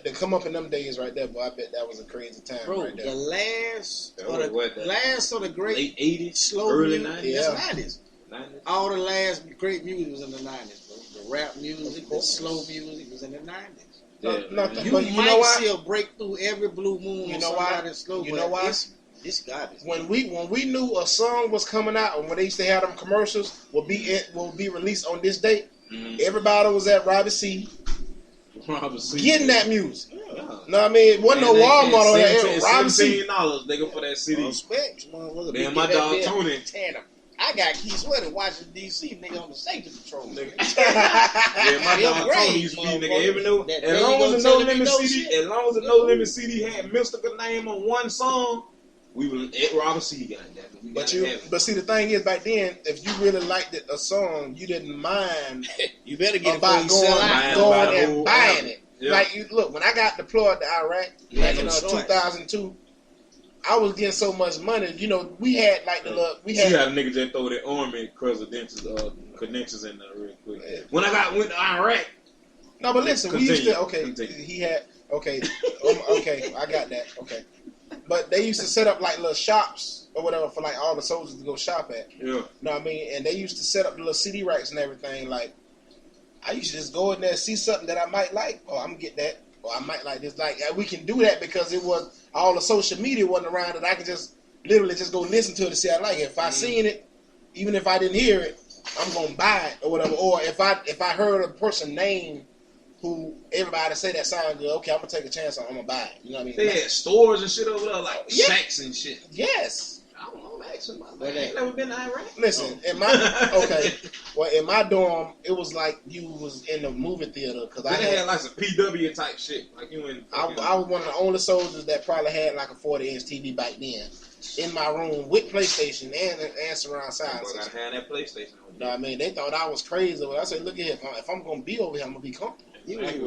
to come up in them days right there, boy. I bet that was a crazy time Bro, right there. the last of the great late 80s, slow early music, 90s. that's Yeah. 90s. 90s. All the last great music was in the 90s, bro. The rap music, the slow music was in the 90s. Nothing, You but might you know why? see a breakthrough every blue moon. You know why? Slow, You know why? It's garbage. When we knew a song was coming out, and when they used to have them commercials will be released on this date, everybody was at Robbie C. Getting that music. Yeah. Know what I mean? It wasn't no Walmart on that era. Robbie C. $17, nigga, for that CD. Respect, motherfucker. Man, my dog Tony. I got Kayce One watching DC nigga on the safety patrol, nigga. Yeah, my dog Tony used to be nigga. Even though, as long as the No Limit CD, had Mystical name on one song, we were at Robert C. Goddamn. But see, the thing is, back then, if you really liked a song, you didn't mind You better get about it before you sell out. going and buying it. Yeah. Like, look, when I got deployed to Iraq back in 2002, I was getting so much money. You know, we had like the look. We had a nigga just throw their army credentials in there real quick. When I went to Iraq. No, but listen, we used to. Okay, Continue. he had. Okay, okay, I got that. Okay, but they used to set up like little shops or whatever for like all the soldiers to go shop at. Yeah. Know what I mean? And they used to set up the little CD racks and everything. Like, I used to just go in there and see something that I might like. Oh, I'm gonna get that. Or I might like this. Like, we can do that because it was all the social media wasn't around, and I could just literally just go listen to it to see I like it. If I seen it, even if I didn't hear it, I'm gonna buy it or whatever. Or if I heard a person name who everybody say that sound good, okay, I'm gonna take a chance on. I'm gonna buy it. You know what I mean? They had stores and shit over there, like shacks and shit. Yes. I don't know. I ain't never been to Iraq. Listen, in my in my dorm, it was like you was in the movie theater because I had like some PW type shit. Like you in. I was one of the only soldiers that probably had like a 40-inch TV back then in my room with PlayStation and surround sound. I gotta have that PlayStation. You know what I mean? They thought I was crazy. But I said, look at here, if I'm gonna be over here, I'm gonna be comfortable. Music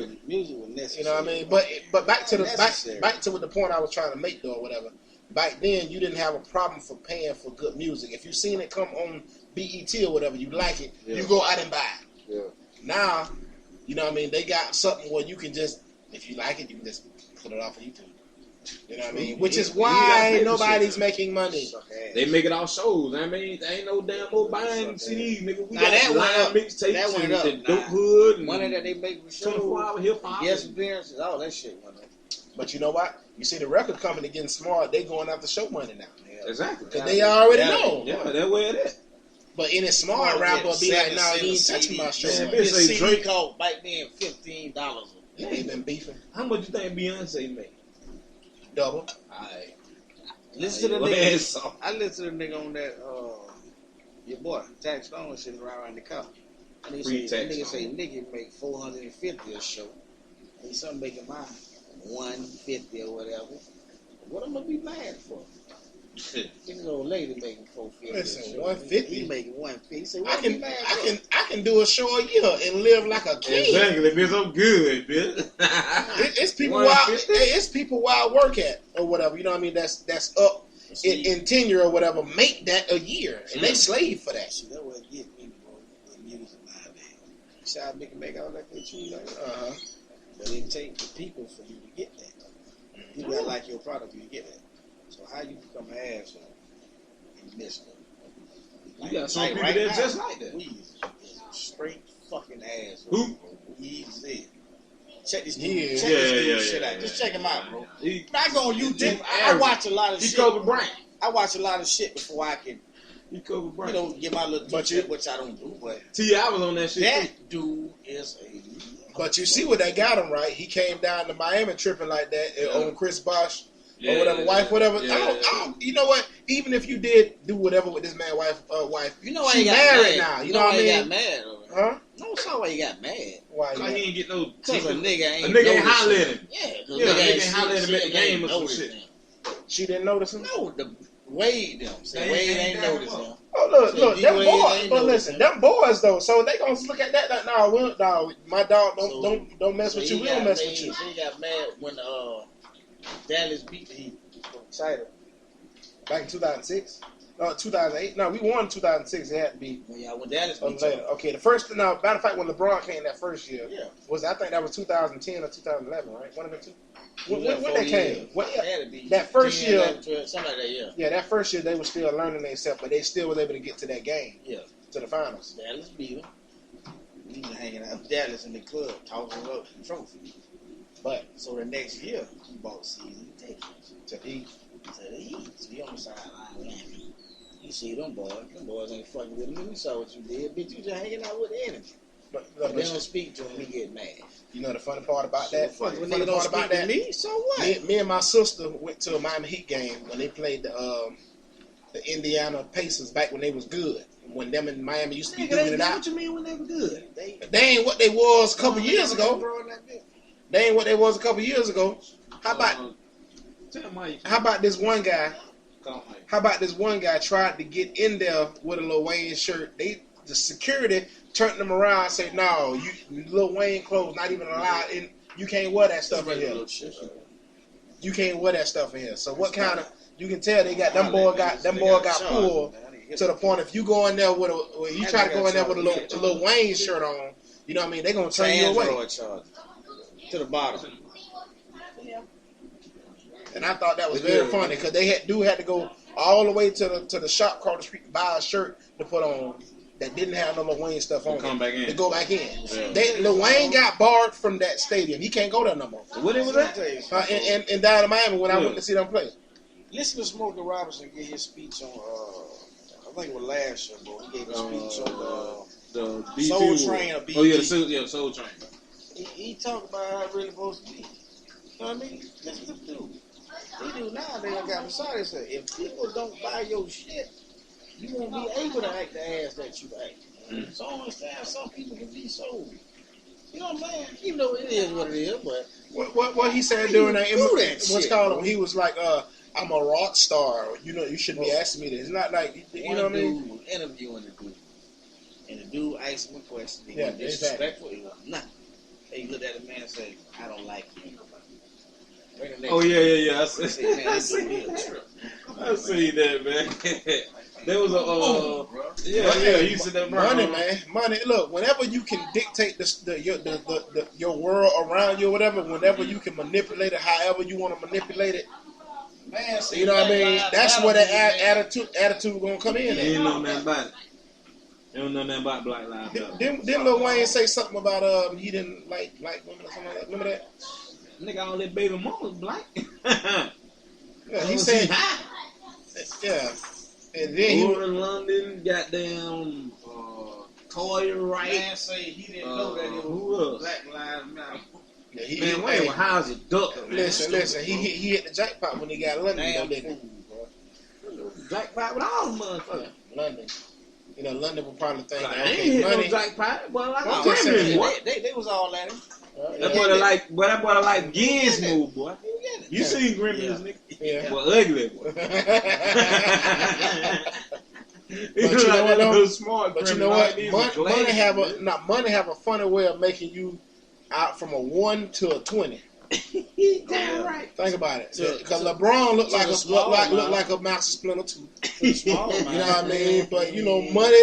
was necessary. You know what I mean? But back to the point I was trying to make though, or whatever. Back then, you didn't have a problem for paying for good music. If you seen it come on BET or whatever, you like it, you go out and buy it. Yeah. Now, you know what I mean? They got something where you can just, if you like it, you can just put it off of YouTube. You know what I mean? Which is why nobody's making money. They make it off shows. I mean, there ain't no damn more buying CDs, nigga. We Now got that went up. mixtapes That went up. and the Dope Hood and Money that they make for shows, 24-hour hip hop. yes, appearances, all that shit went up. But you know what? You see the record company getting smart. They going after show money now. Exactly. Because they already know. Yeah, that's where it is. But any smart rapper be like, nah, you ain't touching my show money. This CD called back then $15. They been beefing. How much you think Beyonce made? Double. Alright. Listen to the nigga. I listen to the nigga on that, your boy, Tax Stone, sitting around the car. And he say, nigga make $450 a show. And some making mine $150 or whatever. What am I gonna be mad for? This old lady making $450. Listen, $150. He making $150. He say, I can do a show a year and live like a king. Exactly, bitch. I'm good, bitch. It's people where I work at or whatever. You know what I mean? That's up in tenure or whatever. Make that a year, and they slave for that. See, that what get me, bro, with music nowadays. See how they can make all that good too, like but it take the people for you to get that. You gotta like your product, you get that. So how you become an asshole and miss them? You got some people that just like that. Weezy is a straight fucking asshole. Who? Weezy. Check this dude. Shit out. Just check him out, bro. I go on YouTube. I watch a lot of shit. Kobe Bryant. I watch a lot of shit before I can, Kobe Bryant. get my little shit, which I don't do. But T.I. was on that shit. That dude is a But you see what they got him, right? He came down to Miami tripping like that on Chris Bosh or whatever, wife, whatever. Yeah, I don't, you know what? Even if you did do whatever with this man, wife, you know why she he got married mad. now. You know what I mean? He got mad. Huh? No, that's not why he got mad. Why? Like he ain't get no. Because a nigga ain't holler at him. Yeah, Nigga ain't holler at him at the game or some shit. She didn't notice him? No, the Wade them. Wade ain't notice him. Oh, look, them boys. But listen, them boys, though, so they gonna look at that like, nah, my dog don't mess with you, we don't mess with you. So he got mad when Dallas beat the Heat. Excited. Back in 2006? No, 2008. No, we won 2006. It had to be. Well, yeah, when Dallas beat later. Okay, the first. No, matter of fact, when LeBron came that first year, yeah, I think that was 2010 or 2011, right? One of the two. When they came? That first 10, year, 11, 12, something like that. Yeah. Yeah, that first year they were still learning themselves, but they still was able to get to that game. Yeah. To the finals. Dallas beat them. We been hanging out with Dallas in the club, talking about the trophy. But so the next year, he bought season tickets to the Heat. So he on the sideline. You see them boys ain't fucking with him. We saw what you did, bitch. You just hanging out with the enemy. But they don't speak to him. He get mad. You know the funny part about that? When they don't speak to me, so what? Me and my sister went to a Miami Heat game when they played the Indiana Pacers back when they was good. When them in Miami used to be doing it out. What you mean when they were good? They ain't what they was a couple years ago. They ain't what they was a couple years ago. How about this one guy? How about this one guy tried to get in there with a Lil Wayne shirt? The security turned them around and said, "No, Lil Wayne clothes not even allowed in. You can't wear that stuff in here. You can't wear that stuff in here." So what kind of? You can tell they got them boy got pulled to the point if you go in there with you try to go in there with a Lil Wayne shirt on, you know what I mean? They gonna turn you away to the bottom. And I thought that was very funny because they had to go all the way to the shop across the street to buy a shirt to put on that didn't have no Lil Wayne stuff on. To go back in. Yeah. Lil Wayne got barred from that stadium. He can't go there no more. What it was that? In down in Miami when I went to see them play. Listen to Smokey Robinson give his speech on. I think it was last year, bro. He gave a speech on the Soul Train or BT. Oh yeah, Soul Train. He talked about how it really supposed to be. You know what I mean? Listen to the dude. They do now. They done got beside themselves. If people don't buy your shit, you won't be able to act the ass that you act. Mm-hmm. So I understand some people can be so. You know what I'm saying? Even though it is what it is, but what he said during that what's called him? He was like, "I'm a rock star. You know, you shouldn't be asking me this." It's not like you know what I mean. Was interviewing the dude, and the dude asked him a question. He was disrespectful. Exactly. He was nothing. He looked at the man and said, "I don't like you." Oh yeah. I see that, man. There was a you said that money. Look, whenever you can dictate your world around you, or whatever. Whenever you can manipulate it, however you want to manipulate it. Man, you know what I mean? That's where the attitude gonna come in. You ain't know nothing about it. You don't know nothing about Black Lives Matter. Didn't Lil Wayne say something about he didn't like women or something like that? Remember that? Nigga, all that baby mama's black. Yeah, he said. Yeah. And then he was in London, goddamn Toya Wright. Man say he didn't know that it was Black Lives Matter. Yeah, man, Wayne was high as a duck. Listen. He hit the jackpot when he got London, though, didn't he? Jackpot with all the motherfuckers. London. You know, London would probably think, like, okay, ain't money. No jackpot, but like they was all at him. That boy like Gizmo, boy. You seen Gremlins, nigga? Yeah. Well, ugly, boy. But you know what? Money have a funny way of making you out from a 1 to a 20. Damn right. Think about it. Because LeBron looked like a Master Splinter too. You know what I mean? But you know, money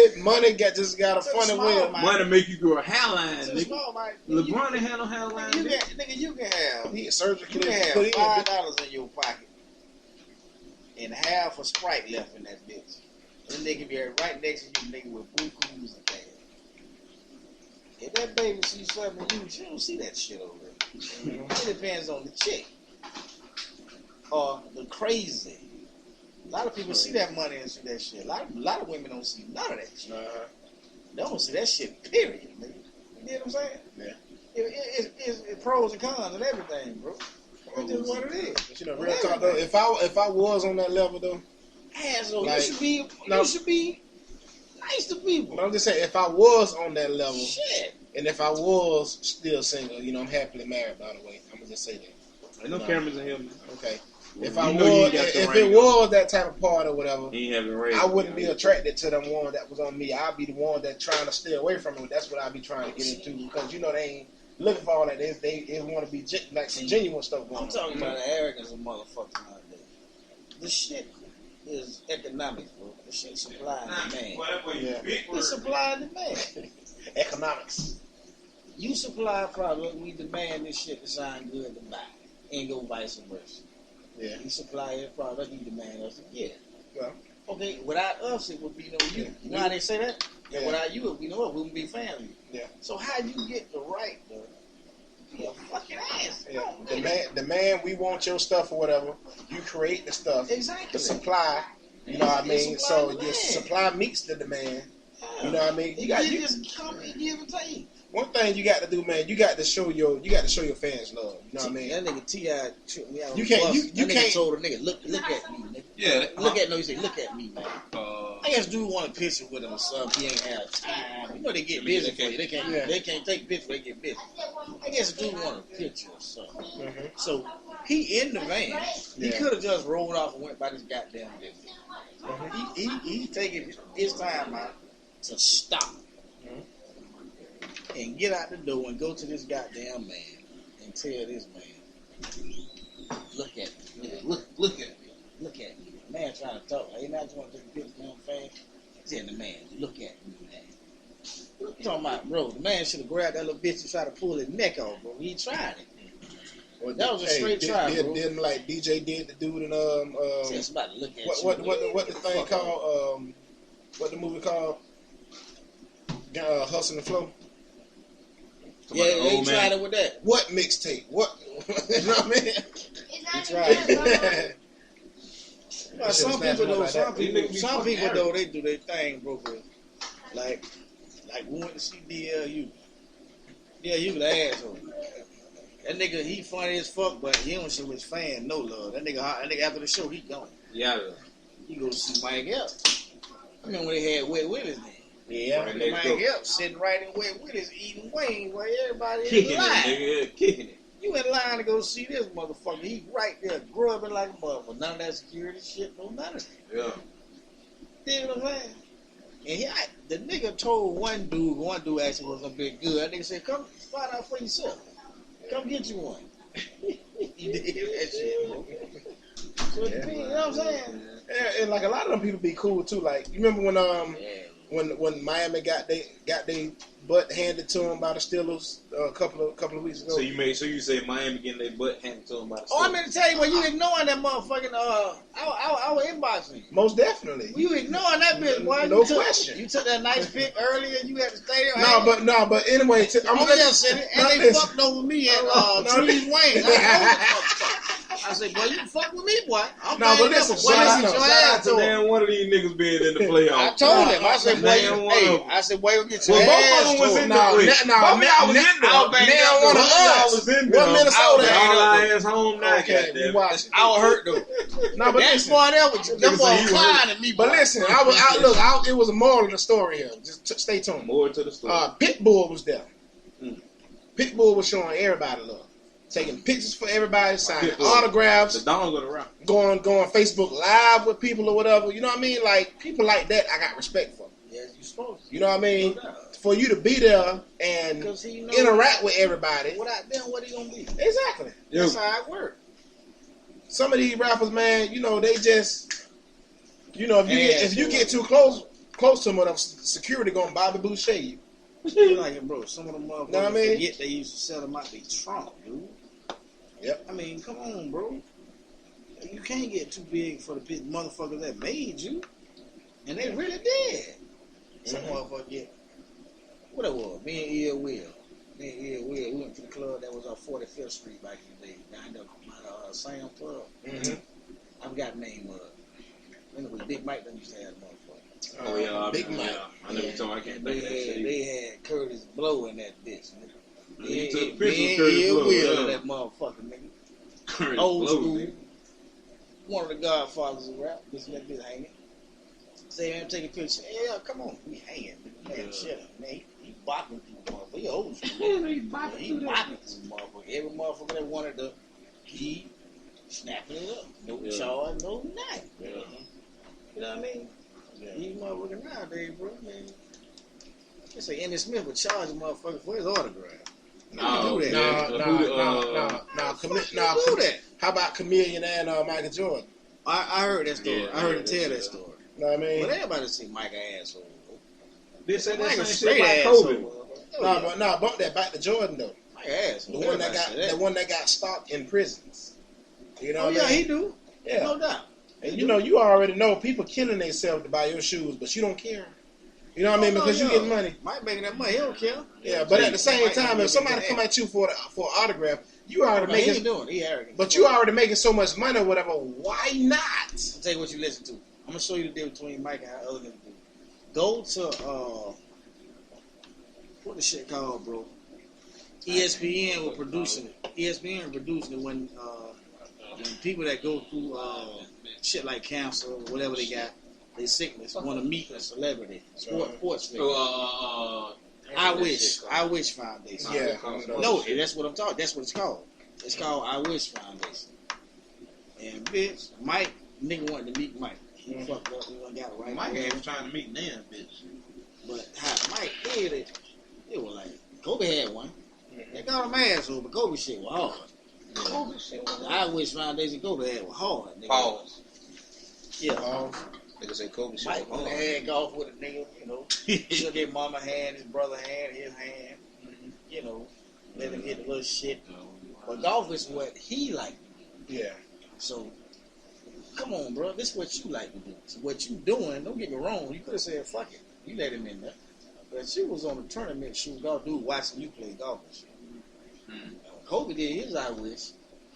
just got a funny way of money make you grow a hairline, nigga. LeBron ain't had no hairline. You can have. He surgically you can have $5 in your pocket and half a Sprite left in that bitch. And the nigga be right next to you, nigga with bukus and cash. If that baby sees something in you, she don't see that shit over there. It depends on the chick or the crazy. A lot of people see that money and see that shit. A lot of women don't see none of that shit. They don't see that shit, period, nigga. You know what I'm saying? Yeah. It's pros and cons and everything, bro. It's just what it is. But, you know, real talk though. If I was on that level though, asshole, like, you should be nice to people. But I'm just saying, if I was on that level, shit. And if I was still single, you know, I'm happily married, by the way. I'm gonna just say that. Ain't no cameras in here, man. Okay. If If it was that type of part or whatever, I wouldn't be attracted to the one that was on me. I'd be the one that trying to stay away from it. That's what I'd be trying to get into because you know they ain't looking for all that. They want to be like some genuine stuff going on. I'm talking about the arrogance of motherfuckers nowadays. The shit is economics, bro. The shit supply and demand. Yeah. It's supply and demand. Economics. You supply a product, we demand this shit to sound good to buy. And go vice versa. Yeah. You supply a product, you demand us to get. Well, okay, without us, it would be no you. You know how they say that? Yeah. Without you, we know it wouldn't be family. Yeah. So how you get the right to be a fucking ass? Yeah. The man, we want your stuff or whatever. You create the stuff. Exactly. The supply. You know what I mean? So your supply meets the demand. You know what I mean? You just come and give and take. One thing you got to do, man, you got to show your fans love. You know what I mean? That nigga T.I. tripped me out. You can't. You can't. Told the nigga, look at me, nigga. Yeah. He said, look at me, man. I guess dude want a picture with him or something. He ain't have time. You know they get busy for you. They can't take pictures. They get busy. I guess dude want a picture or something. Mm-hmm. So he in the van. He could have just rolled off and went by this goddamn business. Mm-hmm. He taking his time out to stop. And get out the door and go to this goddamn man and tell this man, look at me. Look at me. Look at me. The man trying to talk. Hey, man, I just want to take a picture, man, fast. He said, the man, look at me, man. You talking about, bro, the man should have grabbed that little bitch and tried to pull his neck off, bro. He tried it. Well, that was a straight try, bro. Didn't like DJ did the dude in said somebody look at what the thing called what the movie called Hustle and Flow. Yeah, they tried it with that. What mixtape? What? You know what I mean? He tried it. Well, some people though, they do their thing, bro. Like we went to see DLU. DLU the asshole. That nigga, he funny as fuck, but he don't show his fan no love. That nigga after the show, he gone. Yeah. He go to see Mike Epps. I mean when they had Wet Willis then. Yeah, Mike Epps sitting right in Wet Willis eating Wayne while everybody kicking in line. It, nigga, kicking it. You in line to go see this motherfucker. He right there grubbing like a motherfucker. None of that security shit, no none of it. Yeah. You know what I'm saying? And the nigga told one dude actually was a bit good. That nigga said, come find out for yourself. Come get you one. He did that shit, bro. So you know what I'm saying? Yeah, and like a lot of them people be cool too. Like you remember when Miami got they butt handed to them by the Steelers a couple of weeks ago. So you say Miami getting their butt handed to them by the Steelers? Oh, I meant to tell you, when you ignoring that motherfucking our inboxing. Most definitely. You ignoring that bitch, boy. No question. You took that nice pic earlier. You had to stay there. But anyway, I'm and they fucked over me at Trees Wayne. I said, boy, you fuck with me, boy. But listen, shout out to man, one of these niggas being in the playoffs. I told him. I said, boy, you get your ass. Both of them was in there. Both of y'all was in there. Now one of us was in there. What Minnesota? All our ass home now. Okay, I was hurt though. No, but that's part of it. Them boys climbing me. But listen, it was a moral of the story here. Just stay tuned. More to the story. Pitbull was there. Pitbull was showing everybody love. Taking pictures for everybody, signing autographs. The dog go around. Going Facebook Live with people or whatever. You know what I mean? Like, people like that, I got respect for. Yes, you're supposed to. You know what I mean? No doubt. For you to be there and interact with everybody. Without them, what he gonna be? Exactly. That's how it works. Some of these rappers, man, you know, they just, you know, if you get too close to them, security gonna Bobby Boucher you. Like, bro, some of them motherfuckers know what I mean? forget they used to sell them out they trunk, dude. Yep. I mean, come on, bro. You can't get too big for the motherfuckers that made you. And they really did. Some motherfuckers get... What it was? Me and Ill Will. We went to the club that was on 45th Street back in the day. Down there by Sam Club. Mm-hmm. I forgot the name of it. Then it was Big Mike that used to have the motherfucker. Oh, yeah. Big Mike. I never told I can't think of that shit. They had Curtis Blow in that bitch. He took a picture of Curtis Blow. That motherfucker, nigga. Curtis Old Blow, school. nigga. One of the godfathers of rap. This nigga hanging. Say, man, take a picture. Yeah, come on. We hanging. Man, shit up, man. He bopping people, motherfucker. He old school. He bopping He bopping some motherfucker. Every motherfucker that wanted to, he snapping it up. No charge, no nothing. You know what I mean? These motherfuckers nowadays, bro, man. They say Andy Smith would charge a motherfucker for his autograph. No. How about Chameleon and Michael Jordan? I heard that story. I heard him tell that story. You know what I mean? But everybody say Michael asshole. They said that Michael same shit straight about Kobe. asshole. Bump that back to Jordan though. Michael asshole. The one that got stopped in prisons. You know Oh what yeah, I mean? he do. Yeah. No doubt. And you already know people killing themselves to buy your shoes, but you don't care. You know what I mean? Because you getting money. Mike making that money, he don't care. Yeah, but at the same time, if somebody come at you for an autograph, you already He ain't making. doing it. He arrogant. But you already making so much money or whatever. Why not? I'll tell you what you listen to. I'm gonna show you the difference between Mike and how other niggas do. Go to what the shit called, bro? ESPN was producing it. ESPN was producing it when people that go through shit like cancer or whatever they got, they sickness, want to meet a celebrity, sports figure. I Wish Foundation. Yeah. No, that's what I'm talking. That's what it's called. It's called I Wish Foundation. And bitch, Mike, nigga wanted to meet Mike. He fucked up. He got it right. Mike ain't trying to meet them, bitch. But how Mike did it, it was like Kobe had one. They called him asshole, but Kobe shit was hard. Kobe shit was The I Wish Foundation Kobe had was hard. Nigga. Pause. Yeah. Nigga say Kobe shit Mike was went hard. hand golf with a nigga, you know. Shook his mama hand, his brother hand, his hand. You know, let him hit the little shit. But golf is what he liked. Yeah. So, come on, bro. This is what you like to do. So what you doing, don't get me wrong. You could have said, fuck it. You let him in there. But you was on a tournament shooting golf, dude, watching you play golf and shit. Kobe did his I Wish.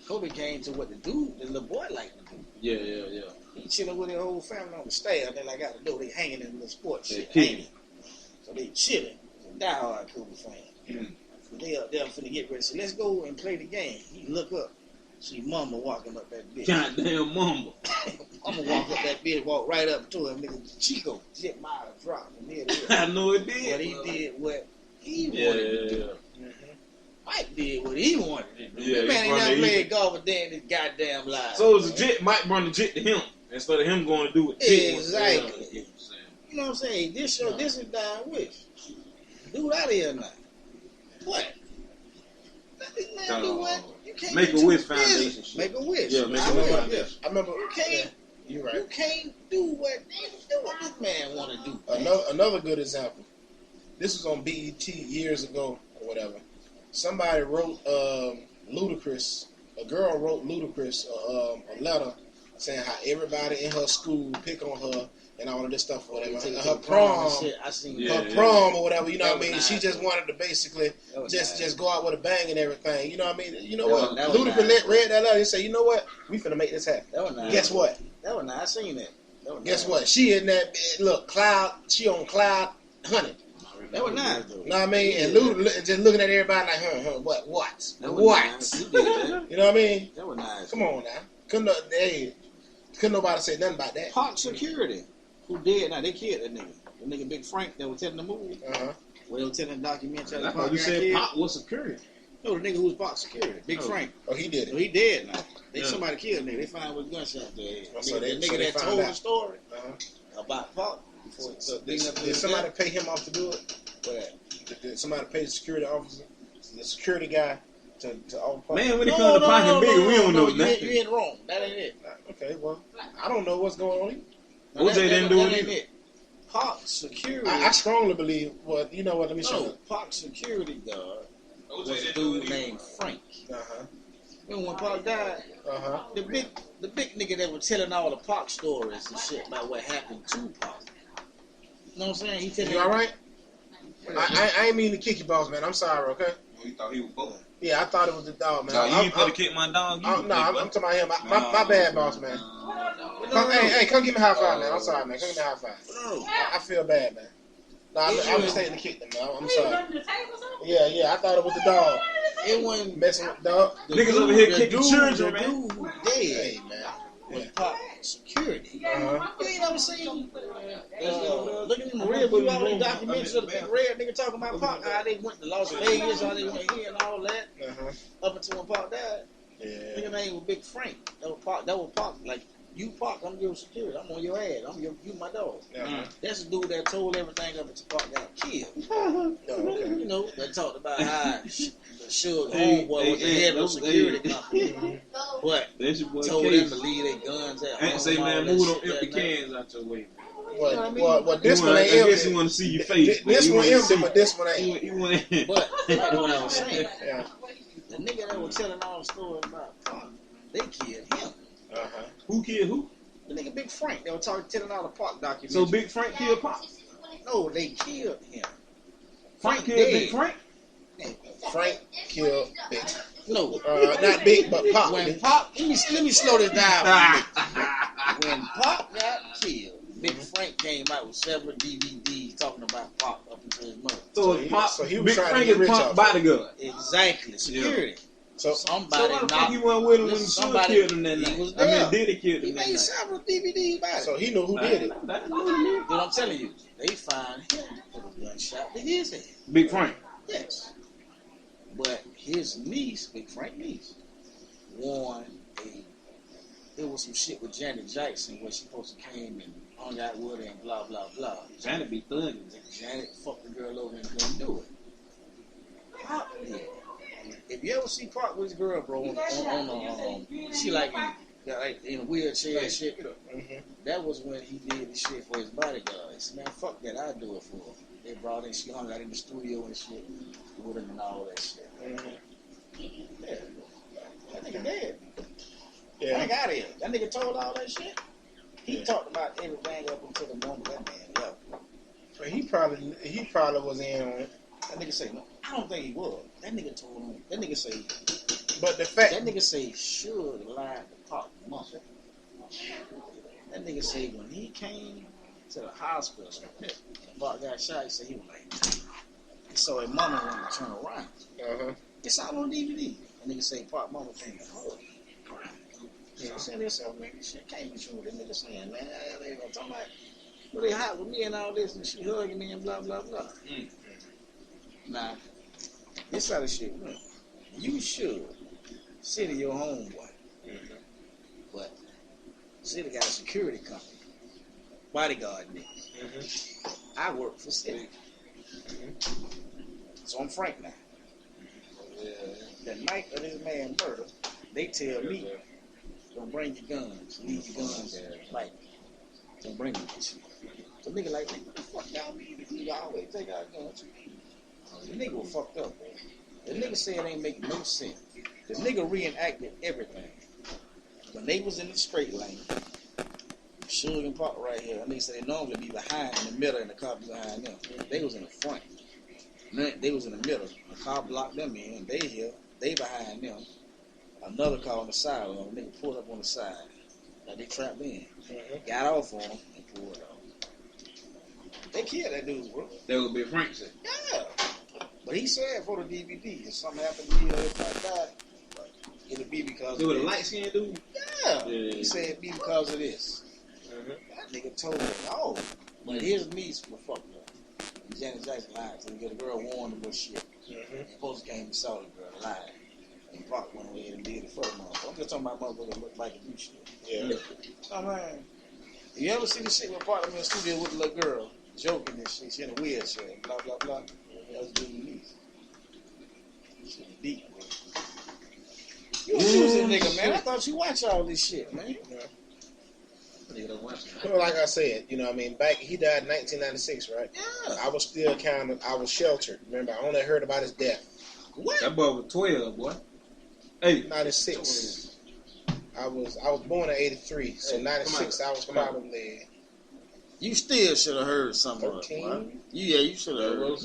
Kobe came to what the little boy liked to do. Yeah. He chilling with their whole family on the staff. They like out the door. They hanging in the sports They shit. kicking. Hanging. So they chilling. Die hard Kobe fan. So they up there finna get ready. So let's go and play the game. He look up. See Mama walking up that bitch. Goddamn mama. Mama walk up that bitch, walk right up to him, nigga. Chico, zip mile drop. I know it did. But he did what he wanted to do. Mike did what he wanted to do. Yeah, That man he ain't never run played golf a day in his goddamn life. So it was legit. Mike brought the jit to him instead of him going to do it. Exactly. You know what I'm saying? This is down wish. Dude out of here now. What? Let this man do what? You can't Make do a Wish two business. Foundation shit. Make a wish. Yeah, make I a wish will, foundation. I remember. You can't. You're right. You can't do what this man want to do. Another good example. This was on BET years ago or whatever. Somebody wrote Ludacris. A girl wrote Ludacris a letter saying how everybody in her school pick on her and all of this stuff or whatever. Her prom, her prom or whatever. You know what I mean? She just wanted to basically just go out with a bang and everything. You know what I mean? You know what? Ludacris read that letter and said, "You know what? We finna make this happen." That was nice. Guess what? That was nice. I seen that. Guess what? She in that look She on cloud 100. That was nice though. Know what I mean? And Luda just looking at everybody like, what? That was What? nice. You did that. You know what I mean? That was nice. Come on now. Couldn't nobody say nothing about that. Park security. Who did? Now they killed that nigga. The nigga Big Frank that was telling the movie. Where they were telling the documentary. I thought you said Pop was security. No, the nigga who was Park security. Big Frank. Oh, he did So it. he dead now. Somebody killed the nigga. They found with gunshot to his head. So The they nigga that found told out. the story about Park. So did somebody pay him off to do it? Did somebody pay the security officer, the security guy, to all Park? Man, when it comes to Pac and Biggie, we don't know nothing. You ain't wrong. That ain't it. Okay, well, I don't know what's going on. No, OJ didn't do it ain't either. Park security. I strongly believe. Well, you know what? Let me show No, you. Park security guard was a dude named Frank. Remember when Park died? The big nigga that was telling all the Park stories and shit about what happened to Park. You know what I'm saying? He telling You all right? I ain't mean to kick you, boss man. I'm sorry. Okay. Oh, you thought he was both? Yeah, I thought it was the dog, man. No, you ain't supposed to kick my dog. I'm talking about him. My bad, boss man. Hey, come give me a high five, man. I'm sorry, man. Come give me a high five. I feel bad, man. No, I mistakenly kicked him. I'm sorry. Yeah, I thought it was the dog. It wasn't Messing with the dog. Niggas over here kicking children, the man. dude who dead Hey, man. was Pop security. You ain't never seen look at Maria, but you all the documentaries of the Big Red nigga talking about Pop, how they went to Las Vegas, how they went here and all that, up until when Pop died. Yeah. Nigga name was Big Frank. That was Pop. Like, you Pop, I'm your security. I'm on your ass. You my dog. That's the dude that told everything up until Pop got killed. You know, that talked about how Suge homeboy was the head of security company. But told them to leave their guns out. Ain't say, man, move them empty cans out your way. Well, this one ain't empty. I guess you want to see your face. This one empty, but this one ain't. But like what I was saying, the nigga that was telling all the stories about Pop, they killed him. Who killed who? The nigga Big Frank. They were telling all the Pop documentaries. So Big Frank killed Pop? No, they killed him. Frank killed Big Frank? Frank killed Big. No, not Big, but Pop. When Pop, let me slow this down. When Pop got killed, Big Frank came out with several DVDs talking about Pop up until his mother. So he was Big Frank is Pop bodyguard. Exactly, security. So somebody he wasn't with him when somebody killed him that night. He was there. I mean, did he kill him He that made night? several DVDs about it. So he knew who did it. But I'm telling you, they found him with a gunshot to his head. Big Frank? Yes. But his niece, Big Frank's niece, won it was some shit with Janet Jackson where she supposed to came and hung out with her and blah, blah, blah. Janet be thugging. Janet fucked the girl over and couldn't do it. Pop did. If you ever see Pop with his girl, bro, on she like in a wheelchair and shit, that was when he did the shit for his bodyguard. He said, man, fuck that, I'll do it for her. They brought in, she hung out in the studio and shit with him and all that shit. Yeah. That nigga dead. Yeah. Frank out of here. That nigga told all that shit. He talked about everything up until the moment that man left. But he probably was in on it. That nigga say, no, I don't think he was. That nigga told him. That nigga say, but the fact that nigga say should lied to Pop mother. That nigga say when he came to the hospital and Pop got shot, he said he was like, he saw his mama want to turn around. It's all on DVD. That nigga say Pop mama came to hug. So saying this, man, this shit can't be true. That nigga saying, man, they gonna talk about, well, they hot with me and all this, and she hugging me and blah blah blah. Nah, this how the shit went. You should sit in your homeboy, but City got a security company, bodyguard niggas. I work for City, so I'm Frank now. The night of this man murder, they tell me, don't bring your guns, leave your guns, like, don't bring them this shit. So nigga like, what the fuck y'all mean? You always take our guns. The nigga was fucked up, man. The nigga said it ain't making no sense. The nigga reenacted everything. When they was in the straight lane, Suge and Pop right here, and they said they normally be behind in the middle and the car be behind them. They was in the front. They was in the middle. The car blocked them in, and they here, they behind them. Another car on the side of them, nigga pulled up on the side. Like they trapped in. Got off on them and pulled off. They killed that dude, bro. That would be Frank said. Yeah. But he said for the DVD, if something happened to me or if I died, it'll be because They of were a this. light skinned dude? Yeah. He said it'd be because of this. That nigga told him, oh. But his niece was fucked up. And Janet Jackson lied. So the girl warned him with shit. And supposed to came and saw the girl lied. And Pop went away and did it for the motherfucker. I'm just talking about motherfuckers that look like a do shit. Yeah. So man, you ever see the shit where Pop in the studio with the little girl joking and shit? She in a wheelchair, blah blah blah. That was dude's niece. Shit deep, bro. You a music nigga, man. I thought you watch all this shit, man. Nigga don't watch it. Well, like I said, you know what I mean, he died in 1996, right? Yeah. I was still I was sheltered. Remember, I only heard about his death. What? That boy was 12, boy. Hey. 96. I was born in 83, so 96 I was probably... You still should have heard something. 13? You should have heard.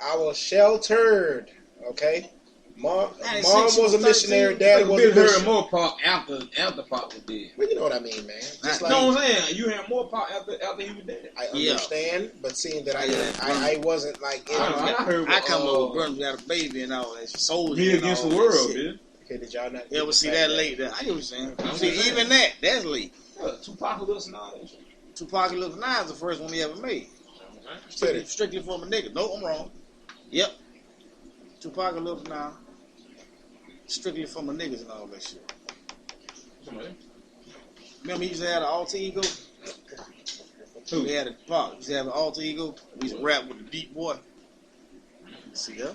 I was sheltered, okay? Mom Man, was a missionary. 13, Daddy was a Been heard missionary. more Pop after Pop was dead. Well, you know what I mean, man. Just You like know what I'm saying? You had more Pop after he was dead. I Yeah. understand, but seeing that Yeah. I wasn't like in I heard. I come over, brother got a baby and all that. Soldier. Me and Against all the that World, shit. man. Okay, did y'all not? Yeah, but see that late. I get what you're saying. I'm See, saying. even that's late. Tupacalypse and all that shit. Tupacalypse Now is the first one he ever made. Strictly for a nigga. No, I'm wrong. Yep. Tupacalypse Now. Strictly for my niggas and all that shit. Remember he used to have an alter ego? Who? He had a Pac. He used to have an alter ego. We used to rap with the deep boy. See that?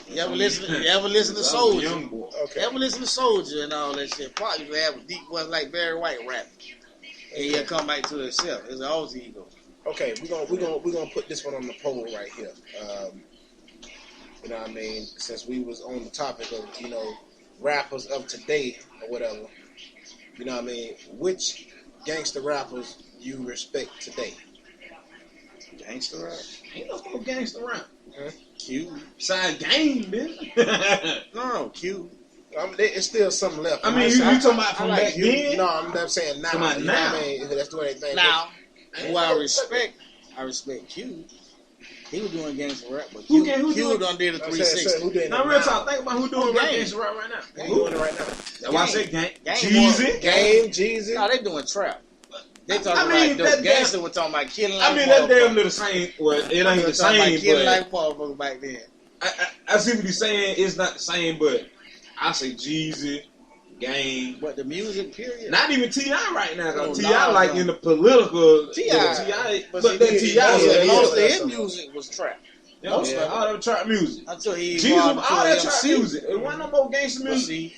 You ever listen to Soldier? Young boy. Okay. You ever listen to Soldier and all that shit? Pac used to have a deep voice like Barry White rap. And he'll come back to himself. It's an alter ego. Okay, we're gonna put this one on the poll right here. You know what I mean? Since we was on the topic of, you know, rappers of today or whatever. You know what I mean? Which gangster rappers you respect today? Gangster rap? Ain't no gangster rap. Q. Side game, bitch. No, Q. It's still something left. I mean, you talking about from back you. then? No, I'm saying now. Talking about You know now. what I mean? That's doing anything. Now, who I respect Q. He was doing gangster rap, but Who Q done did a 360. Who doing Now, it real now? talk. Think about who doing Game. gangster rap right now. Who doing it right now? That's why I said gang. Game Jeezy. Game, Jeezy. No, they doing trap. They talking I mean, about that dope. Gangster was talking about killing like I mean, that's damn motherfuckers. near the same. Well, it ain't the Talking about same, killing but like motherfuckers back then. I see what he's saying. It's not the same, but I say Jeezy, Game. But the music, period. Not even T.I. right now. Oh, T.I. nah, like nah. in the political. T.I. But see, then T.I. most of yeah, his yeah. music was trap. Most of all that trap music. Until he Jeezy, evolved all to that trap MC. music. It wasn't no more gangster But music. see,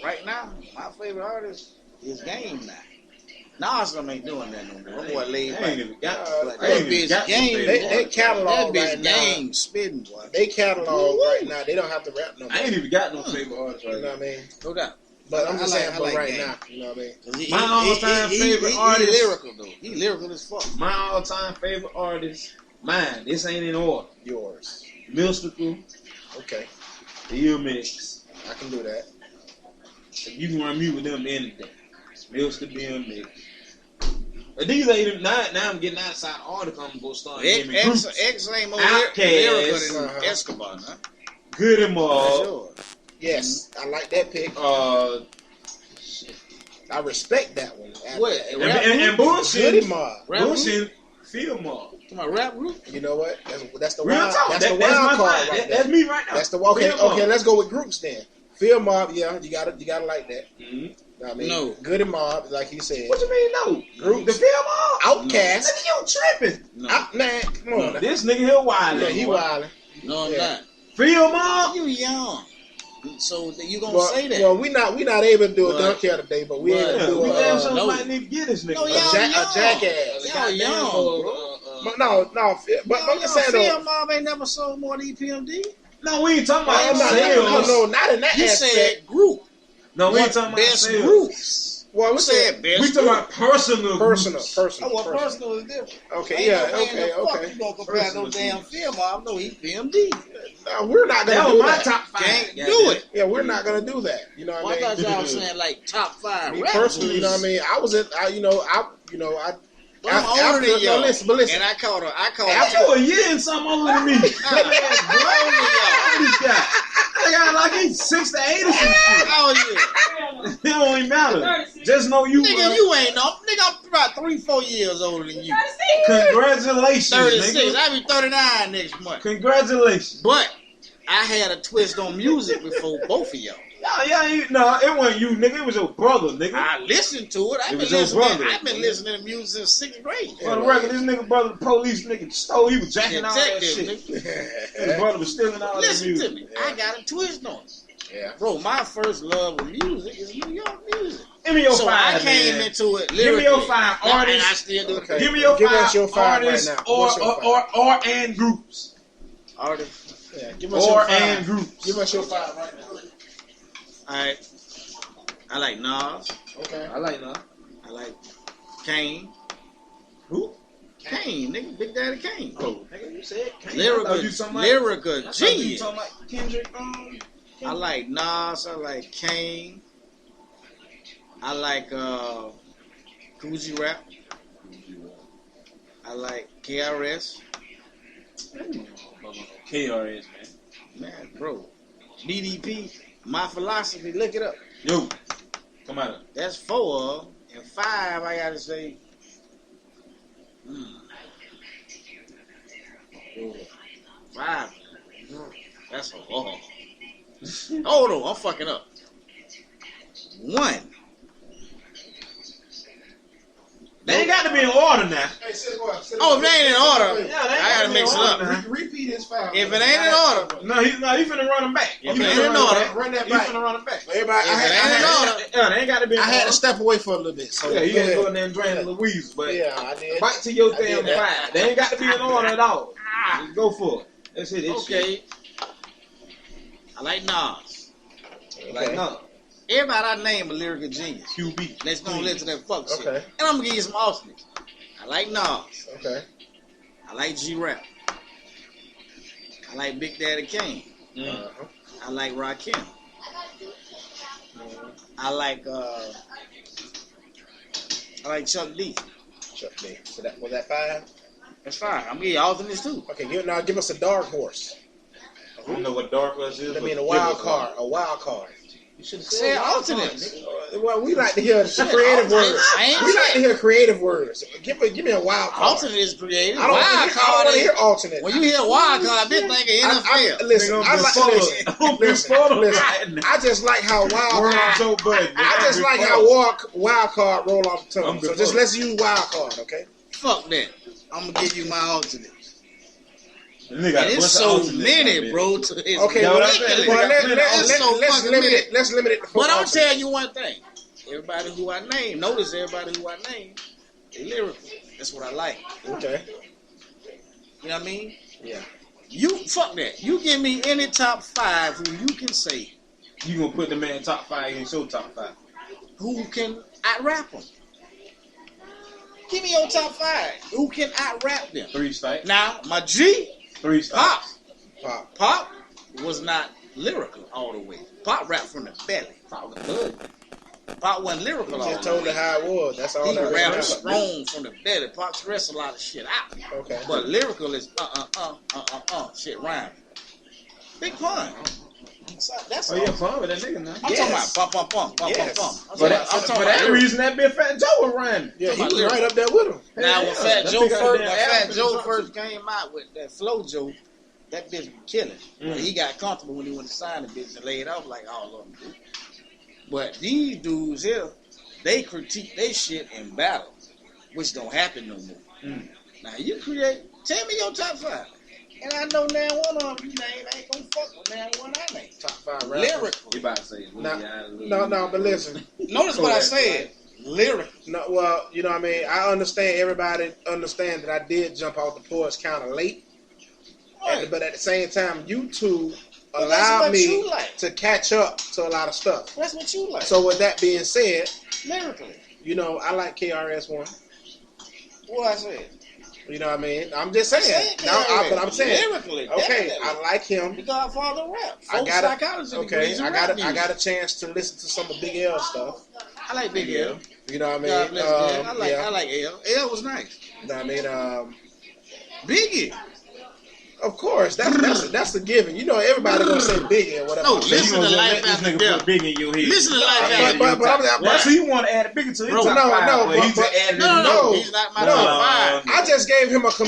right now, my favorite artist is Game now. Nas them ain't doing that no more. That boy laid I ain't back. even got. But I that ain't even bitch got no Game, favorite They artist. catalog that bitch right now. Game spitting, boy. They catalog right now. They don't have to rap no more. I ain't even got no favorite artist right You know now. what I mean? No doubt. But I'm just saying, I but like right Game. now, you know what I mean? 'Cause he- My all-time favorite artist- He lyrical though. He lyrical as fuck. My all-time favorite artist, mine. This ain't in order. Yours. Mystical, Okay, DMX. I can do that. You can run me with them any day. Mystical, DMX. But these ain't even now. I'm getting outside the article. I'm gonna start naming groups. X ain't more Outkast. lyrical than Uh-huh. Escobar, huh? Good and That's all. yours. Yes, I like that pick. I respect that one. What? And Good bullshit. mob. Rap group? Bullshit. Field Mob. To my rap group? You know what? That's the Real wild. talk. That's the That's my wild card vibe. right That's there. me right now. That's the okay. Field Mob. Okay, let's go with groups then. Field mob, yeah, you gotta like that. Mhm. I mean, No. Good and mob, like you said. What you mean no? Groups. The Field Mob. Outcast. Nigga, you tripping? No. Man, come on. now. This nigga here wild. Yeah, he wildin'. No, I'm Yeah. not. Field Mob. You young. So you gonna Well, say that? well, we not able to do a But- dunk here today, but we able to Yeah, do we damn a, sure no. might need to get this nigga. No, bro. y'all young. a jackass. Y'all young, bro. But no, but I'm just saying Field though. Mob ain't never sold more than EPMD. No, we ain't talking about No, sales. no, not in that You aspect. said group. No, we ain't What talking about best sales. groups. Well, You we said said best We talking group. about personal. personal. Oh, well, personal is different. Okay, Ain't yeah, no way in the fuck okay. You gonna compare no Personal damn groups. Field Mob? No, he PMD. No, we're not That gonna was do my that. top five. Can't goddamn. do it. Yeah, we're not gonna do that. You know Well, what I I thought mean? y'all saying like top five Me rappers. personally, you know what I mean? I was in, Well, I'm older than y'all. No, listen. And I called her. After a year and something older than me. How old are This guy. I got like he's 6 to 8 or some shit. How old you? It don't even matter. Just know you. Nigga, you ain't no. Nigga, I'm about 3-4 years older than you. Congratulations, 36. nigga. I be 39 next month. Congratulations. But I had a twist on music before both of y'all. No, it wasn't you, nigga. It was your brother, nigga. I listened to it. It was your brother. I've been listening to music since 6th grade. For the record, this nigga brother, the police nigga stole. He was jacking all that Detective, shit. nigga. His brother was stealing all that Listen music. to me. I got a twist on it. Yeah. Bro, my first love of music is New York music. Give me your So five, I came man. into it Give me lyrically. your five And I artists. still do Okay. Give me your Give five us your five artists right now. What's your five? or and groups. artists. Yeah, give us your Or five. and groups. Give us your five right now. Alright. I like Nas. Okay. I like that. I like Kane. Who? Kane, nigga, Big Daddy Kane. Oh, nigga, you said Kane. Lyrical You genius. talking about Kendrick? I like Nas. I like Kane. I like Coogee Rap. I like KRS. KRS, Man, bro. DDP. My Philosophy. Look it up. Yo, come out. That's 4. And 5, I gotta say. 5. That's a lot. Hold on, I'm fucking up. 1. They ain't got to be in order now. Hey, Oh, if they ain't in order, Yeah, they I gotta ain't mix it in up. order now. Repeat his file. If it ain't in order, No, he finna run them back. If it ain't in order, run that He back. finna run them back. Everybody, If it ain't in order, Yeah, they ain't got to be in I had order. to step away for a little bit. So Yeah, you go gotta go ahead. in there and drain Louise, but Yeah, I did. bite to your I damn did that. pride. They ain't got to be in order at all. Just go for it. That's it. It's shit. okay. I like Nas. Like, no. Everybody I name a lyrical genius. QB. Let's go listen to that fuck shit. Okay. And I'm gonna give you some alternates. I like Nas. Okay. I like G-Rap. I like Big Daddy Kane. Uh-huh. I like Rakim. I like Chuck D. Chuck D. So that was that 5. That's fine. I'm gonna give you alternates too. Okay, now give us a dark horse. I don't know what dark horse is. I mean, but a wild card. A wild card. You should have Say said alternates. Well, we like to hear the creative words. I ain't We like saying- to hear creative words. Give me a wild card. Alternate is creative. I don't Wild want card to is hear alternate. when you hear wild card, I've been thinking NFL. Listen, I like listen. I just like how wild card. Joe Budden. I just like how wild card roll off the tongue. So just let's use wild card, okay? Fuck that. I'm gonna give you my alternates. And And it's so many, bro. It's Okay, ridiculous. let's limit it. Let's limit it. But I'm telling you one thing. Everybody who I name, notice everybody who I name, they lyrical. That's what I like. Okay. You know what I mean? Yeah. You fuck that. You give me any top 5 who you can say You gonna put the man top 5 in your top 5? who can out-rap them. Give me your top 5 who can out-rap them. 3 strikes. Now, my G, 3 strikes. Pop was not lyrical all the way. Pop rapped from the belly. Pop was good. Pop wasn't lyrical You all just the told way. it how it was. That's all He that rapped matters. strong from the belly. Pop stressed a lot of shit out. Okay. But lyrical is shit rhyme. Big pun. That's Oh, all. yeah, fun with that nigga now. I'm talking about pump. Yes. For that reason, that big fat Joe was running. Yeah, he Talking was about right up there with him. Now when Fat that Joe big first, goddamn album first came out with that Flow Joe, that bitch was killing. But he got comfortable when he went to sign the bitch and laid off like all of them do. But these dudes here, they critique they shit in battle, which don't happen no more. Now you tell me your top 5. And I know now one of them you name ain't gonna fuck with now one I name. Top 5 rappers. Lyrical. You about to say No, but listen. Notice what I said. Lyrical. No, well, you know what I mean? I understand, everybody understand that I did jump off the porch kind of late. Right. But at the same time, YouTube But that's allowed what me you like. to catch up to a lot of stuff. That's what you like. So with that being said, lyrically. you know, I like KRS-One. What I said. You know what I mean? I'm just saying. But I'm saying, lyrically. okay, Definitely. I like him. The Godfather of rap. I got psychology degrees in I rap got music. a chance to listen to some of Big L stuff. I like Big L. You know what I mean? God bless L. I like L. L was nice. You know what I mean? Biggie. Of course, that's a given. You know, everybody gonna say Biggie or whatever. No, listen to Life After Death. Big in your head. Listen to Life After Death. But So you want to add a bigger to his top 5? No, He just added No, he's not my top 5. I just gave him not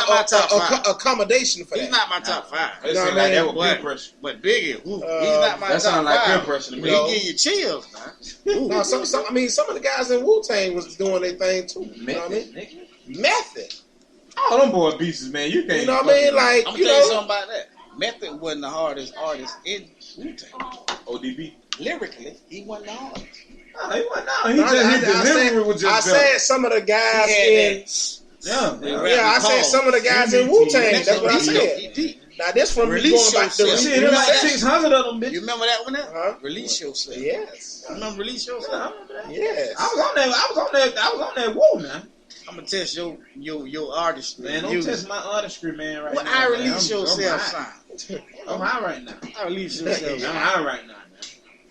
my top five. accommodation for that. He's not my top 5. That sound like that was peer pressure. But Biggie, he's not my That top sound like 5. peer pressure to me. He give you chills, man. No, some of the guys in Wu-Tang was doing their thing too. You know what I mean? Method. Oh, them boy beasts, man. You can't. You know what I mean? Like, I'm gonna you tell you know, something about that. Method wasn't the hardest artist in Wu-Tang. ODB. Lyrically, he wasn't the hardest. No, he wasn't. No, his delivery was just I said some of the guys in. I said some of the guys in Wu-Tang. That's what I said. Now this from me Release going back to yourself. Shit, there's like 600 of them, bitch. You remember that one? There? Huh? Release yourself. Yes. You remember Release Yourself? Yes. I was on that. I was on that. Whoa, now. I'm gonna test your artistry. Man, don't test my artistry, man. Right well, now. I release yourself, son. I'm high right now. I release yourself. I'm high right now, man.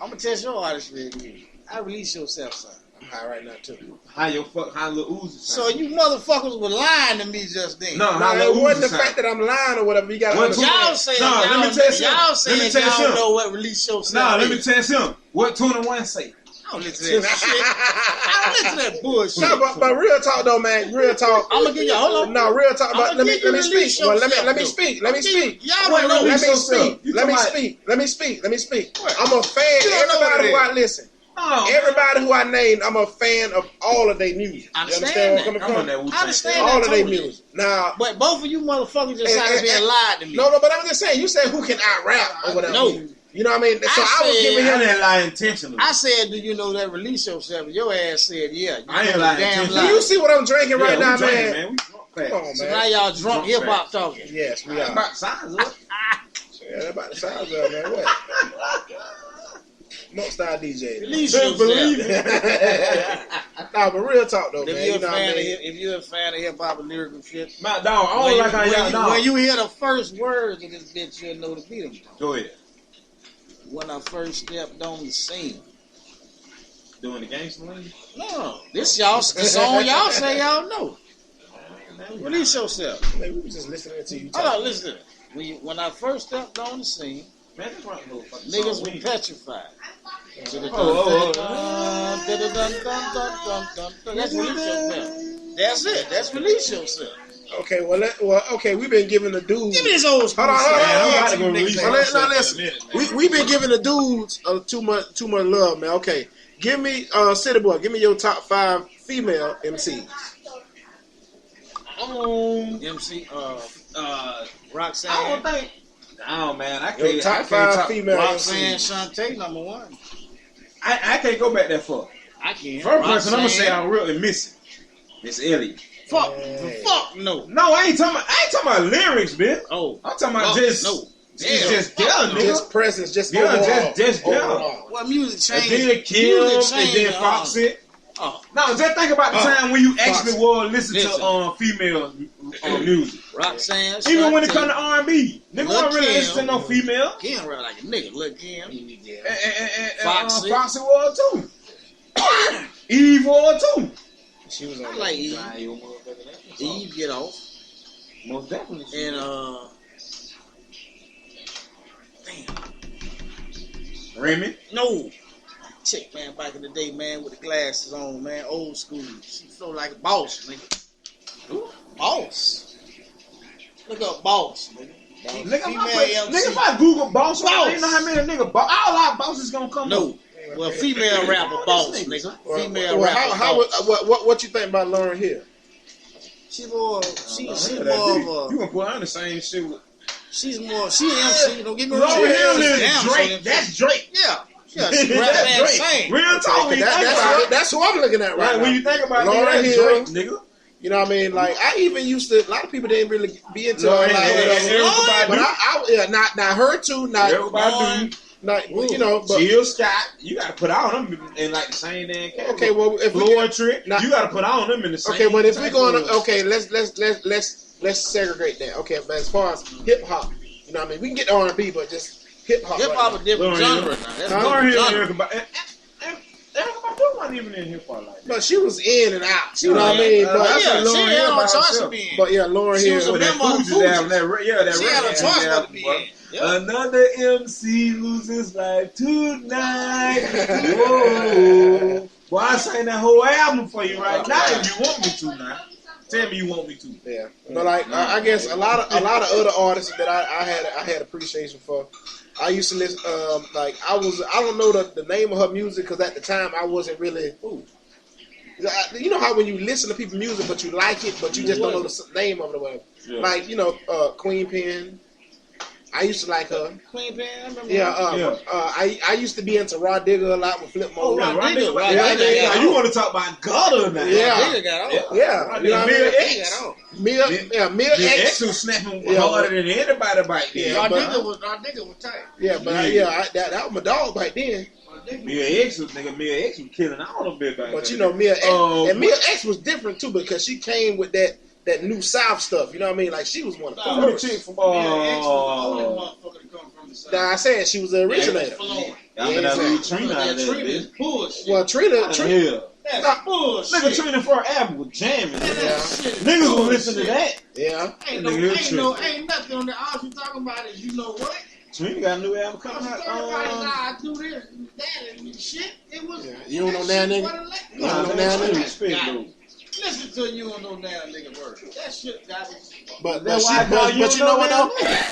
I'm gonna test your artistry again. I release yourself, son. I'm high right now too. How Lil Uzi So you motherfuckers were lying to me just then. No, Now, Lil it wasn't the Uzi fact that I'm lying or whatever. You got to What understand. Y'all saying No, let me tell you something. y'all saying Let me tell you y'all something. know what release yourself. No, let me is. tell you what 21 say. I don't listen to that shit. I don't listen to that bullshit. No, but real talk though, man. Real talk. I'm gonna give you hold on. No, real talk. But let me speak. Well, let me speak. Let me speak. Y'all don't know. Let me yourself. speak. You Let me talking speak. Let me speak. Let me speak. What? I'm a fan. You don't know what Everybody it who I is. listen. Oh, Everybody who I named, I'm a fan of all of their music. I You understand understand where I'm that. coming I'm from? on that Wu-Tang. I understand All that of their totally. music. Now, But both of you motherfuckers just started being lied to me. no, but I'm just saying. You said who can out rap or whatever. No. You know what I mean? So I was said- giving I him. didn't lie intentionally. I said, do you know that release yourself? Your ass said, yeah. You I ain't know lying. damn Do Do lie. you see what I'm drinking right we now, drinking, man? We drunk fast. Come on, So man. now y'all drunk Drunk hip hop facts. talking. Yes, we That's are. about size up. Yeah, that's about the size of it, man. What? Most style DJ. Release Don't believe yourself. it. Nah, but real talk though, If man. you're You know what I mean? if you're a fan of hip hop and lyrical shit, My dog, I don't like how y'all dog. when you hear the first words of this bitch, you'll know the beat 'em. Go ahead. When I first stepped on the scene. Doing the gangster lane. No, this y'all the song y'all say y'all know. Release yourself. Man, we was just listening to you Hold talk. on, listen. When I first stepped on the scene, Man, that's right, motherfucker. niggas were petrified. That's release yourself. That's it. That's release yourself. Okay, okay, we've been giving the dudes. Give me this old school. Hold on, hold on, shit. hold on. I'm about to go release Now, myself listen. in a minute, We've been giving the dudes too much love, man. Okay, give me City Boy. Give me your top 5 female MCs. MC, I Roxanne. don't think. No, man, I Your can't. top I can't 5 top, female Roxanne MCs. Shantae, number 1. I can't go back that far. I can't. First person I'm gonna say Roxanne. I'm really missing. It's Elliot. Fuck. Hey. Fuck no. No, I ain't talking about lyrics, bitch. Oh. I'm talking about Fuck just no. just Damn. down, nigga. Just presence, just Yeah, overall. just down. Overall. Well, music And changed. then Kim, Music and changed, then Foxy. Oh, No, just think about the time when you actually Foxy. was listen Listen. to female music. Roxanne. Even when it Shantae. come to R&B, nigga Lil' wasn't really Kim. listen to no female. Kim rap like a nigga. Lil' Kim. And Foxy. Foxy was too. Eve was too. She was I on like that. Eve. Eve get off. Most definitely. And damn. Remy. No. Chick, man, back in the day, man, with the glasses on, man, old school. She felt like a boss, nigga. Ooh, boss. Look up boss, nigga. Nigga, if I Google boss, I ain't know how many nigga all our bosses gonna come No. up. Well, female rapper boss, nigga. Female rapper boss. What you think about Lauren Hill? She more, she more You of a, gonna put her in the same shit with she's more, she an MC, don't get me wrong. Lauren Hill She's is damn Drake. MC. That's Drake. Yeah. Yeah, she rap That's and Drake. sing. Real talk. When you think about it, That's who I'm looking at right like, now. when you think about Lauren it, that's Hill. Drake, nigga. You know what I mean? Like I even used to. A lot of people didn't really be into her. Lauren Like, Hill, whatever. everybody But not her too. Not Everybody do. Not you know. But Jill Scott, you gotta put all them in like the same damn category. okay, well if we Floyd Trick, not- you gotta put all them in the same. okay, but if we're going category. to okay, let's segregate that. Okay, but as far as hip hop, you know what I mean? We can get R&B, but just hip hop. Hip hop a different Lauren genre Hill. now. That's Huh? Lauren Hill, different genre. Erykah Badu wasn't even in hip hop like that. But she was in and out. She You know what I was mean? in. But That's Yeah, what she Lauren had Hill no by choice to herself. be in. but yeah, Lauren She was Hill. a That member of the Fugees album, Fugees. that She had a Fugees choice album, but to be boy. in. Yeah. Another MC loses life tonight. Whoa. Boy, I sang that whole album for you right now if you want me to now. Tell me you want me to. Yeah, but like I guess a lot of other artists that I had appreciation for. I used to listen. Like I don't know the name of her music because at the time I wasn't really. You know how when you listen to people's music but you like it but you just don't know the name of it or whatever. Yeah. Like you know Queen Pen. I used to like her. Queen Pen, I remember. Yeah. I used to be into Rod Digger a lot with Flip Mode. Rod Right Digger, there, Rod right Digger there. got You off. want to talk about gutter now? Yeah. Nigga got off. Yeah, you know what I Mia mean? X. Got off. Mia The X. X was snapping Yeah, harder but- than anybody back then. Yeah, Rod but- Digger was tight. Yeah, but that was my dog back then. Mia X was killing all them bitches. But you know, Mia X, and Mia X was different too because she came with that new South stuff. You know what I mean? Like she was one of the first. Mia X was the only motherfucker to come from the South. I said she was the originator. Trina out of that bitch. Bullshit. Well, Trina. That's bullshit. Nigga, Trina for an album was jamming. Niggas will listen to that. Yeah. Ain't nothing on there. All you talking about is you know what? Trina got a new album coming out. I do this and that and shit. It was. Yeah. You don't know now, nigga. You don't know now, nigga. Listen to you don't know now, nigga. Word. That shit got it. But you know what though?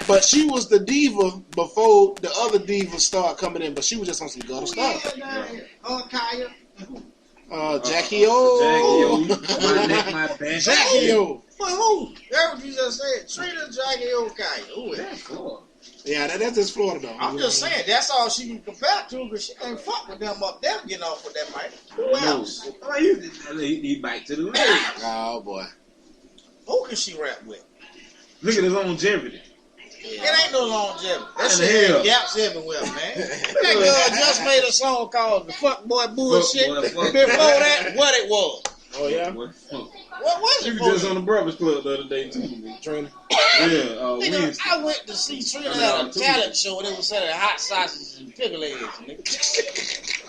But she was the diva before the other divas started coming in. But she was just on some gutter stuff. Kaya. Jackie O. Jackie O. For who? That's what you just said. Trina, Jackie O, Kaya. Who is that? Yeah, that's just Florida though. I'm just saying, that's all she can compare to, because she ain't fuck with them up there getting off with that mic. Who else? He bite to the leg. Oh boy. Who can she rap with? Look at his longevity. It ain't no longevity. That shit had gaps everywhere, man. That girl just made a song called The Fuck Boy Bullshit. Before that, what it was. Oh yeah? What was She it was for? just on the Breakfast Club the other day too. Trina. Yeah, Nigga, I went to see Trina at a talent show and they was selling hot sausages and pickle eggs, nigga.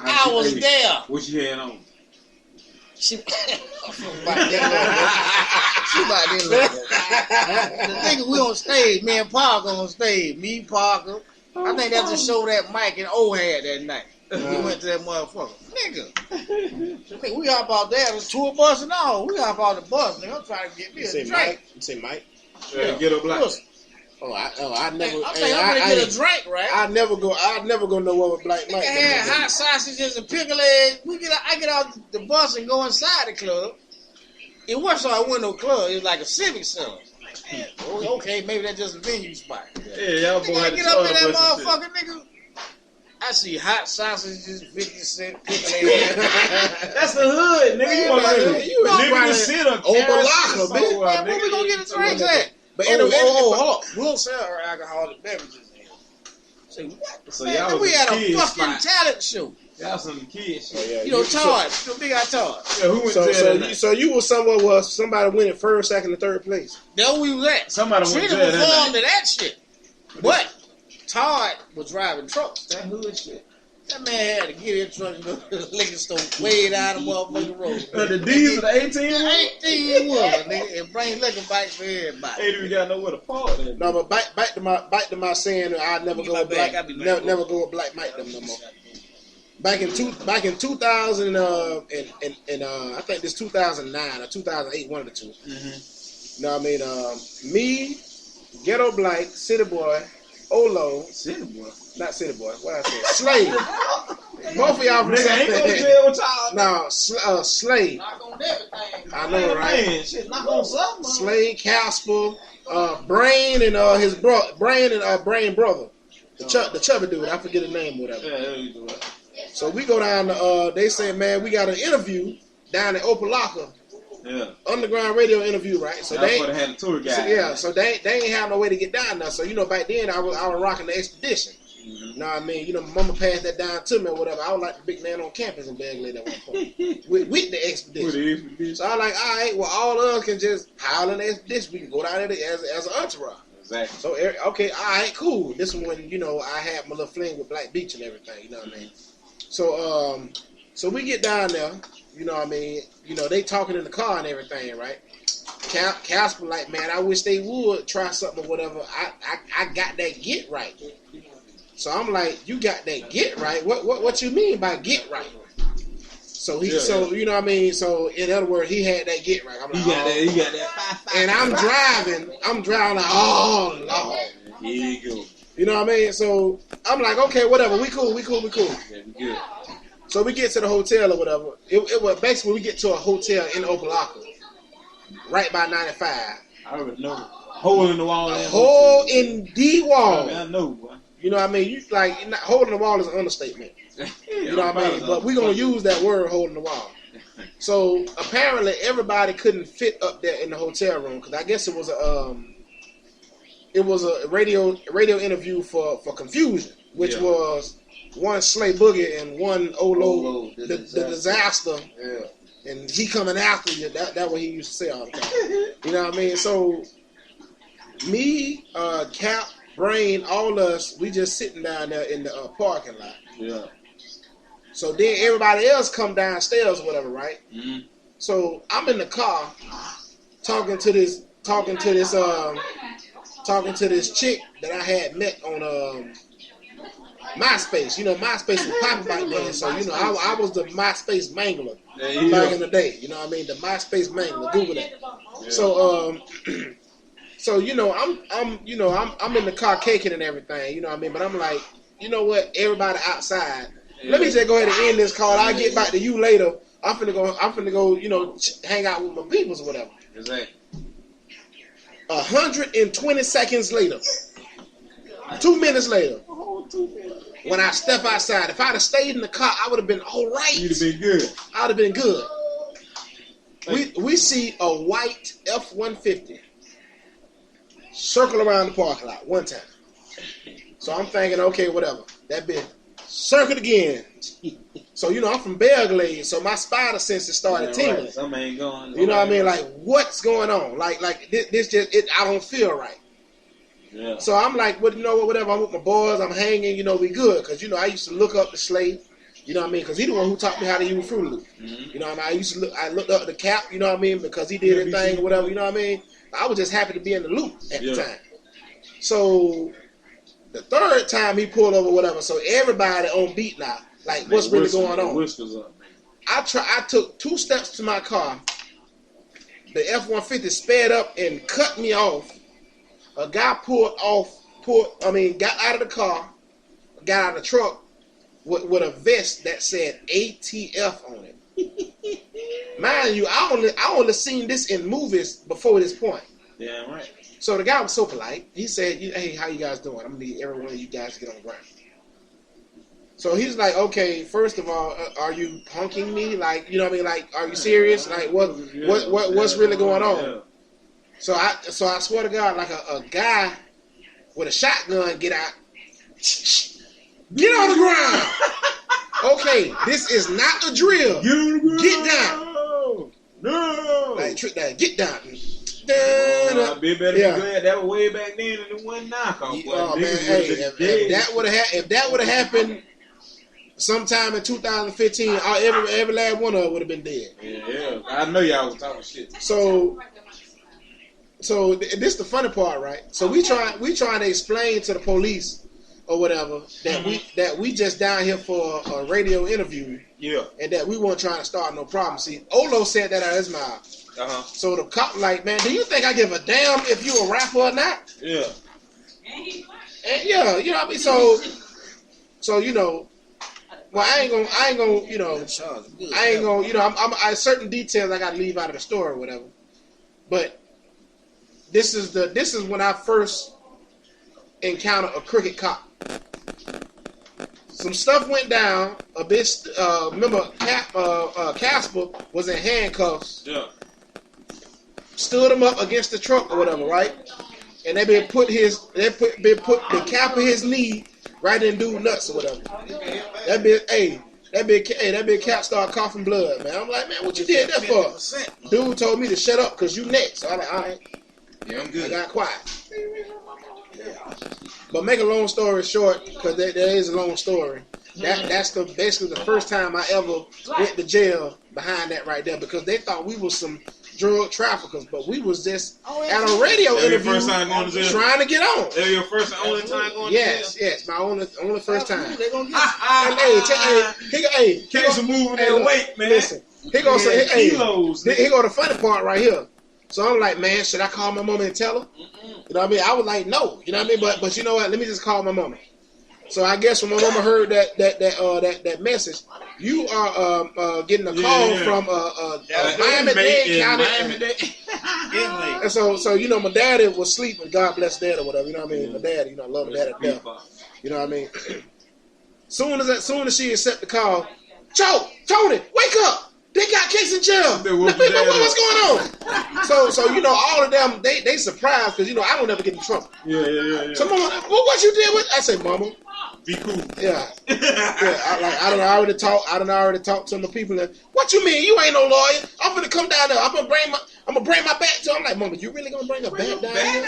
I was there. What she had on? She about that The nigga, we on stage. Me and Parker on stage. Me, Parker. I think that's the show that Mike and O had that night. We went to that motherfucker. Nigga. We hop out there. It was tour bus and all. We hop out the bus, nigga. I'm trying to get me a drink. You say Mike? Yeah, get up like. I never. I'm gonna get a drink, right? I never go know what with Black Mike. Nigga had hot sausages and pickle eggs. I get out the bus and go inside the club. It wasn't a window club. It was like a civic center. Okay, maybe that's just a venue spot. Yeah, y'all boy had I get up in that motherfucker, nigga. I see hot sausages, 50 cent pickle eggs. That's the hood, nigga. You live in the city. Opa-laka, Man, where we gonna get the drinks at? But hold on. We don't sell our alcoholic beverages in here. Say what? So man, y'all we had a kids fucking talent show. Y'all some kids. You know, Todd, the big guy Todd. Yeah, who went to so you was somewhere where somebody winning first, second, and third place. There we was at. Somebody went Trina performed to that shit. But Todd was driving trucks. That hood shit. That man had to get in truck and go to the liquor store way down the motherfucking road. The D's or the 18 18 was, nigga, and bring liquor bites for everybody. Ain't even got nowhere to park at. No, but back to my saying I'd never go with Black. Never go with Black Mike them no more. Back in 2000 I think this 2009 or 2008, one of the two. Mm-hmm. You know what I mean? Me, Ghetto Black, City Boy, Olo. City Boy. Not City Boy. What I said? Slave. Both of y'all from Nigga ain't gonna jail with y'all. No, Slave. Knock on everything. I know, right? Man, shit, knock on something. Slave, Casper, Brain, and his brother, Brain brother, the chubby dude. I forget his name, whatever. Yeah. So we go down to, they say, man, we got an interview down at Opa-laka. Yeah. Underground radio interview, right? So they had a tour guide. So they ain't have no way to get down there. So back then I was rocking the Expedition. Mm-hmm. You know what I mean? My mama passed that down to me or whatever. I was like the big man on campus in Bagley at one point with the Expedition. So I was like, all right, well, all of us can just pile in the Expedition. We can go down there as an entourage. Exactly. So okay, all right, cool. This is when I had my little fling with Black Beach and everything. You know what I mean? So we get down there. You know what I mean? They talking in the car and everything, right? Casper like, man, I wish they would try something or whatever. I got that get right. So I'm like, you got that get right? What you mean by get right? So you know what I mean? So in other words, he had that get right. I'm like, he got that 5-5. And I'm driving like, oh Lord. Here you go. You know what I mean? So I'm like, okay, whatever, we cool. Yeah, we good. So we get to the hotel or whatever. It was basically we get to a hotel in Opa-laka, right by 95. I already know. Hole in the wall. A hole in the wall. I know, boy. You know what I mean? You like hole in the wall is an understatement. You know what I mean? But we're gonna use that word, hole in the wall. So apparently everybody couldn't fit up there in the hotel room because I guess it was it was a radio interview for Confusion, which was one Slay Boogie and one Olo, the disaster. Yeah. And he coming after you. That what he used to say all the time. You know what I mean? So me, Cap, Brain, all us, we just sitting down there in the parking lot. Yeah. So then everybody else come downstairs or whatever, right? Mm-hmm. So I'm in the car talking to this chick that I had met on MySpace. You know, MySpace was popping back then. So, you know, I was the MySpace mangler back in the day. You know what I mean? The MySpace mangler. Google that. Yeah. So you know, I'm in the car caking and everything. You know what I mean? But I'm like, you know what? Everybody outside. Let me just go ahead and end this call. I'll get back to you later. I'm finna go, you know, hang out with my peoples or whatever. Exactly. 120 seconds later, 2 minutes later, when I step outside, if I'd have stayed in the car, I would have been all right. You'd have been good. I'd have been good. We see a white F-150 circle around the parking lot one time. So I'm thinking, okay, whatever. That bitch circled again. So, you know, I'm from Belgrade, so my spider senses started tingling. Right. Something ain't going. You know what I mean? Like, what's going on? Like this just, I don't feel right. Yeah. So I'm like, well, you know what, whatever. I'm with my boys, I'm hanging, you know, we good. Because, you know, I used to look up the Slay, you know what I mean? Because he the one who taught me how to use Fruit Loop. Mm-hmm. You know what I mean? I looked up the Cap, you know what I mean? Because he did his thing or whatever, you know what I mean? I was just happy to be in the loop at the time. So the third time he pulled over, whatever, so everybody on beat now. Like, what's really going on? Whispers up, man. I took 2 steps to my car. The F-150 sped up and cut me off. A guy got out of the car, got out of the truck with a vest that said ATF on it. Mind you, I only seen this in movies before this point. Yeah, right. So the guy was so polite. He said, hey, how you guys doing? I'm going to need every one of you guys to get on the ground. So he's like, okay, first of all, are you punking me? Like, you know what I mean? Like, are you serious? Like, what's really going on? Yeah. So I swear to God, like a guy with a shotgun get out. Get on the ground. Okay, this is not a drill. Get down. No. Like, trick that. Get down. I'd be better be glad that was way back then and it wasn't knockoff. Oh man, hey, if that would have happened sometime in 2015, every last one of them would have been dead. Yeah, I know y'all was talking shit. So this the funny part, right? So we trying to explain to the police or whatever that we just down here for a radio interview. Yeah. And that we weren't trying to start no problem. See, Olo said that out of his mouth. Uh-huh. So the cop like, man, do you think I give a damn if you a rapper or not? Yeah. And yeah, you know what I mean? So you know, well, I ain't gonna, you know, I certain details I gotta leave out of the story or whatever. But this is when I first encountered a crooked cop. Some stuff went down a bit. Remember, Casper was in handcuffs. Yeah. Stood him up against the truck or whatever, right? And they put the cap of his knee right in dude nuts or whatever. That big Cap started coughing blood, man. I'm like, man, what you did that for? Dude told me to shut up because you next. So I'm like, all right. Yeah, I'm good. I got quiet. But make a long story short, because there is a long story. That's basically the first time I ever went to jail behind that right there, because they thought we was some drug traffickers, but we was just at a radio interview trying to get on. That was your first and only time going to jail? Yes, my only first time. They gonna get Kayce moving their weight, man. Listen, he gonna say, hey, here go the funny part right here. So I'm like, man, should I call my mama and tell her? You know what I mean? I was like, no. You know what I mean? But you know what? Let me just call my mama. So I guess when my mama heard that message, you are getting a call from Miami-Dade County. And so you know, my daddy was sleeping. God bless dad or whatever. You know what I mean? My dad, you know, I love my dad to death. You know what I mean? Soon as she accept the call, Tony, wake up! They got Kayce in jail. What's going on? So all of them, they surprised because I don't ever get in trouble. Yeah. So mama, what you did with? I say, mama, be cool. Yeah. I don't already talk to the people. That, what you mean? You ain't no lawyer. I'm gonna come down there. I'm gonna bring my bat to. I'm like, mama, you really gonna bring a bat down there?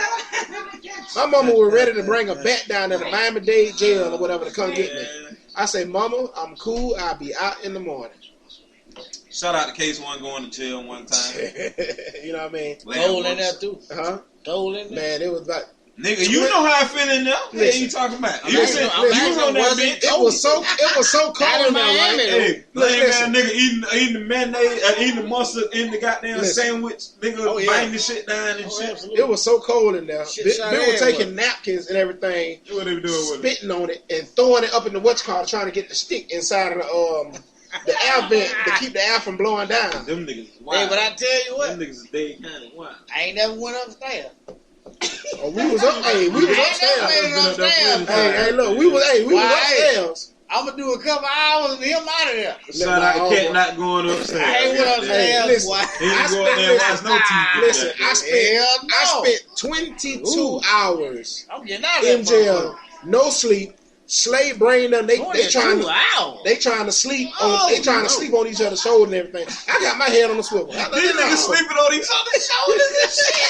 My mama was ready to bring a bat down to the Miami-Dade jail or whatever to come get me. I say, mama, I'm cool. I'll be out in the morning. Shout out to Kayce One going to jail one time. You know what I mean? Gold in there too. Huh? Gold in there. Man, it was like. Nigga, you know how I feel in there. What you talking about? You was on that bitch. It was so cold in Miami. Hey, man, nigga eating the mayonnaise, eating the mustard in the goddamn sandwich. Nigga biting the shit down and shit. Absolutely. It was so cold in there. They were taking napkins and everything, what they were doing with spitting on it and throwing it up in the trying to get the stick inside of the air vent to keep the air from blowing down. Them niggas is wild. Hey, but I tell you what, them niggas is dead kind of wild. I ain't never went upstairs. Oh, we was upstairs. Hey, look, we was upstairs. I'm gonna do a couple hours and him out of there. Shout out to Cat not going upstairs. I ain't went upstairs. He ain't go up there and watch no TV. Listen, I spent 22 hours I'm getting out of there in jail, no sleep. Slave brain them. They trying to sleep on each other's shoulders and everything. I got my head on the swivel. These niggas sleeping on each other's shoulders and shit.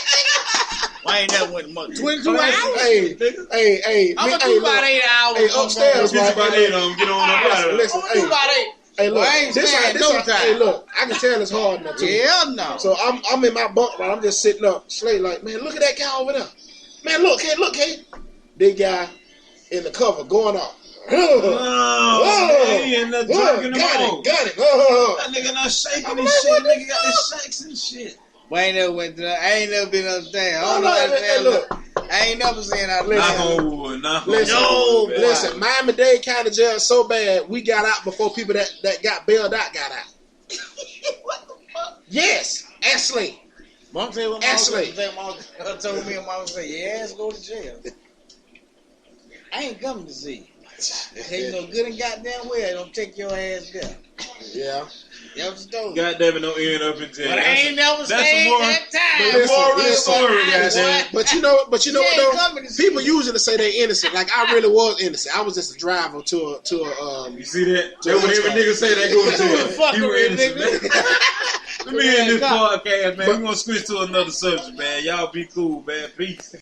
Why ain't that went much? 22 hours? Hey. I'm gonna do about 8 hours. Hey, upstairs, right? About 8 of them. Get on up out of there. Listen, I'm gonna do about 8. Hey, look. I ain't staying no time. Hey, look. I can tell it's hard now too. Yeah, no. So I'm in my bunk, but I'm just sitting up, straight like, man, look at that guy over there. Man, look, Kay. Big guy in the cover going off. He in there jerking them on. Got it. That nigga not shaking his shit. Nigga got his shakes and shit. Well, I ain't never went to that. I ain't never been upstairs. I don't know how to tell. I ain't never seen out there. Knock on wood. Listen, Miami-Dade County Jail so bad, we got out before people that got bailed out got out. What the fuck? Yes, Ashley. Mom said what Ashley Mom told me, and Mom said, "Yeah, let's go to jail." I ain't coming to see you. Ain't no good and goddamn way. Don't take your ass there. Yeah. That was dope. Goddamn it, don't end up in jail. But I ain't never stayed that time. But you know what though? People usually say they innocent. Like I really was innocent. I was just a driver to a You see that? That what every nigga say they go to jail. You were innocent, man. Let me end this podcast, man. We're gonna switch to another subject, man. Y'all be cool, man. Peace.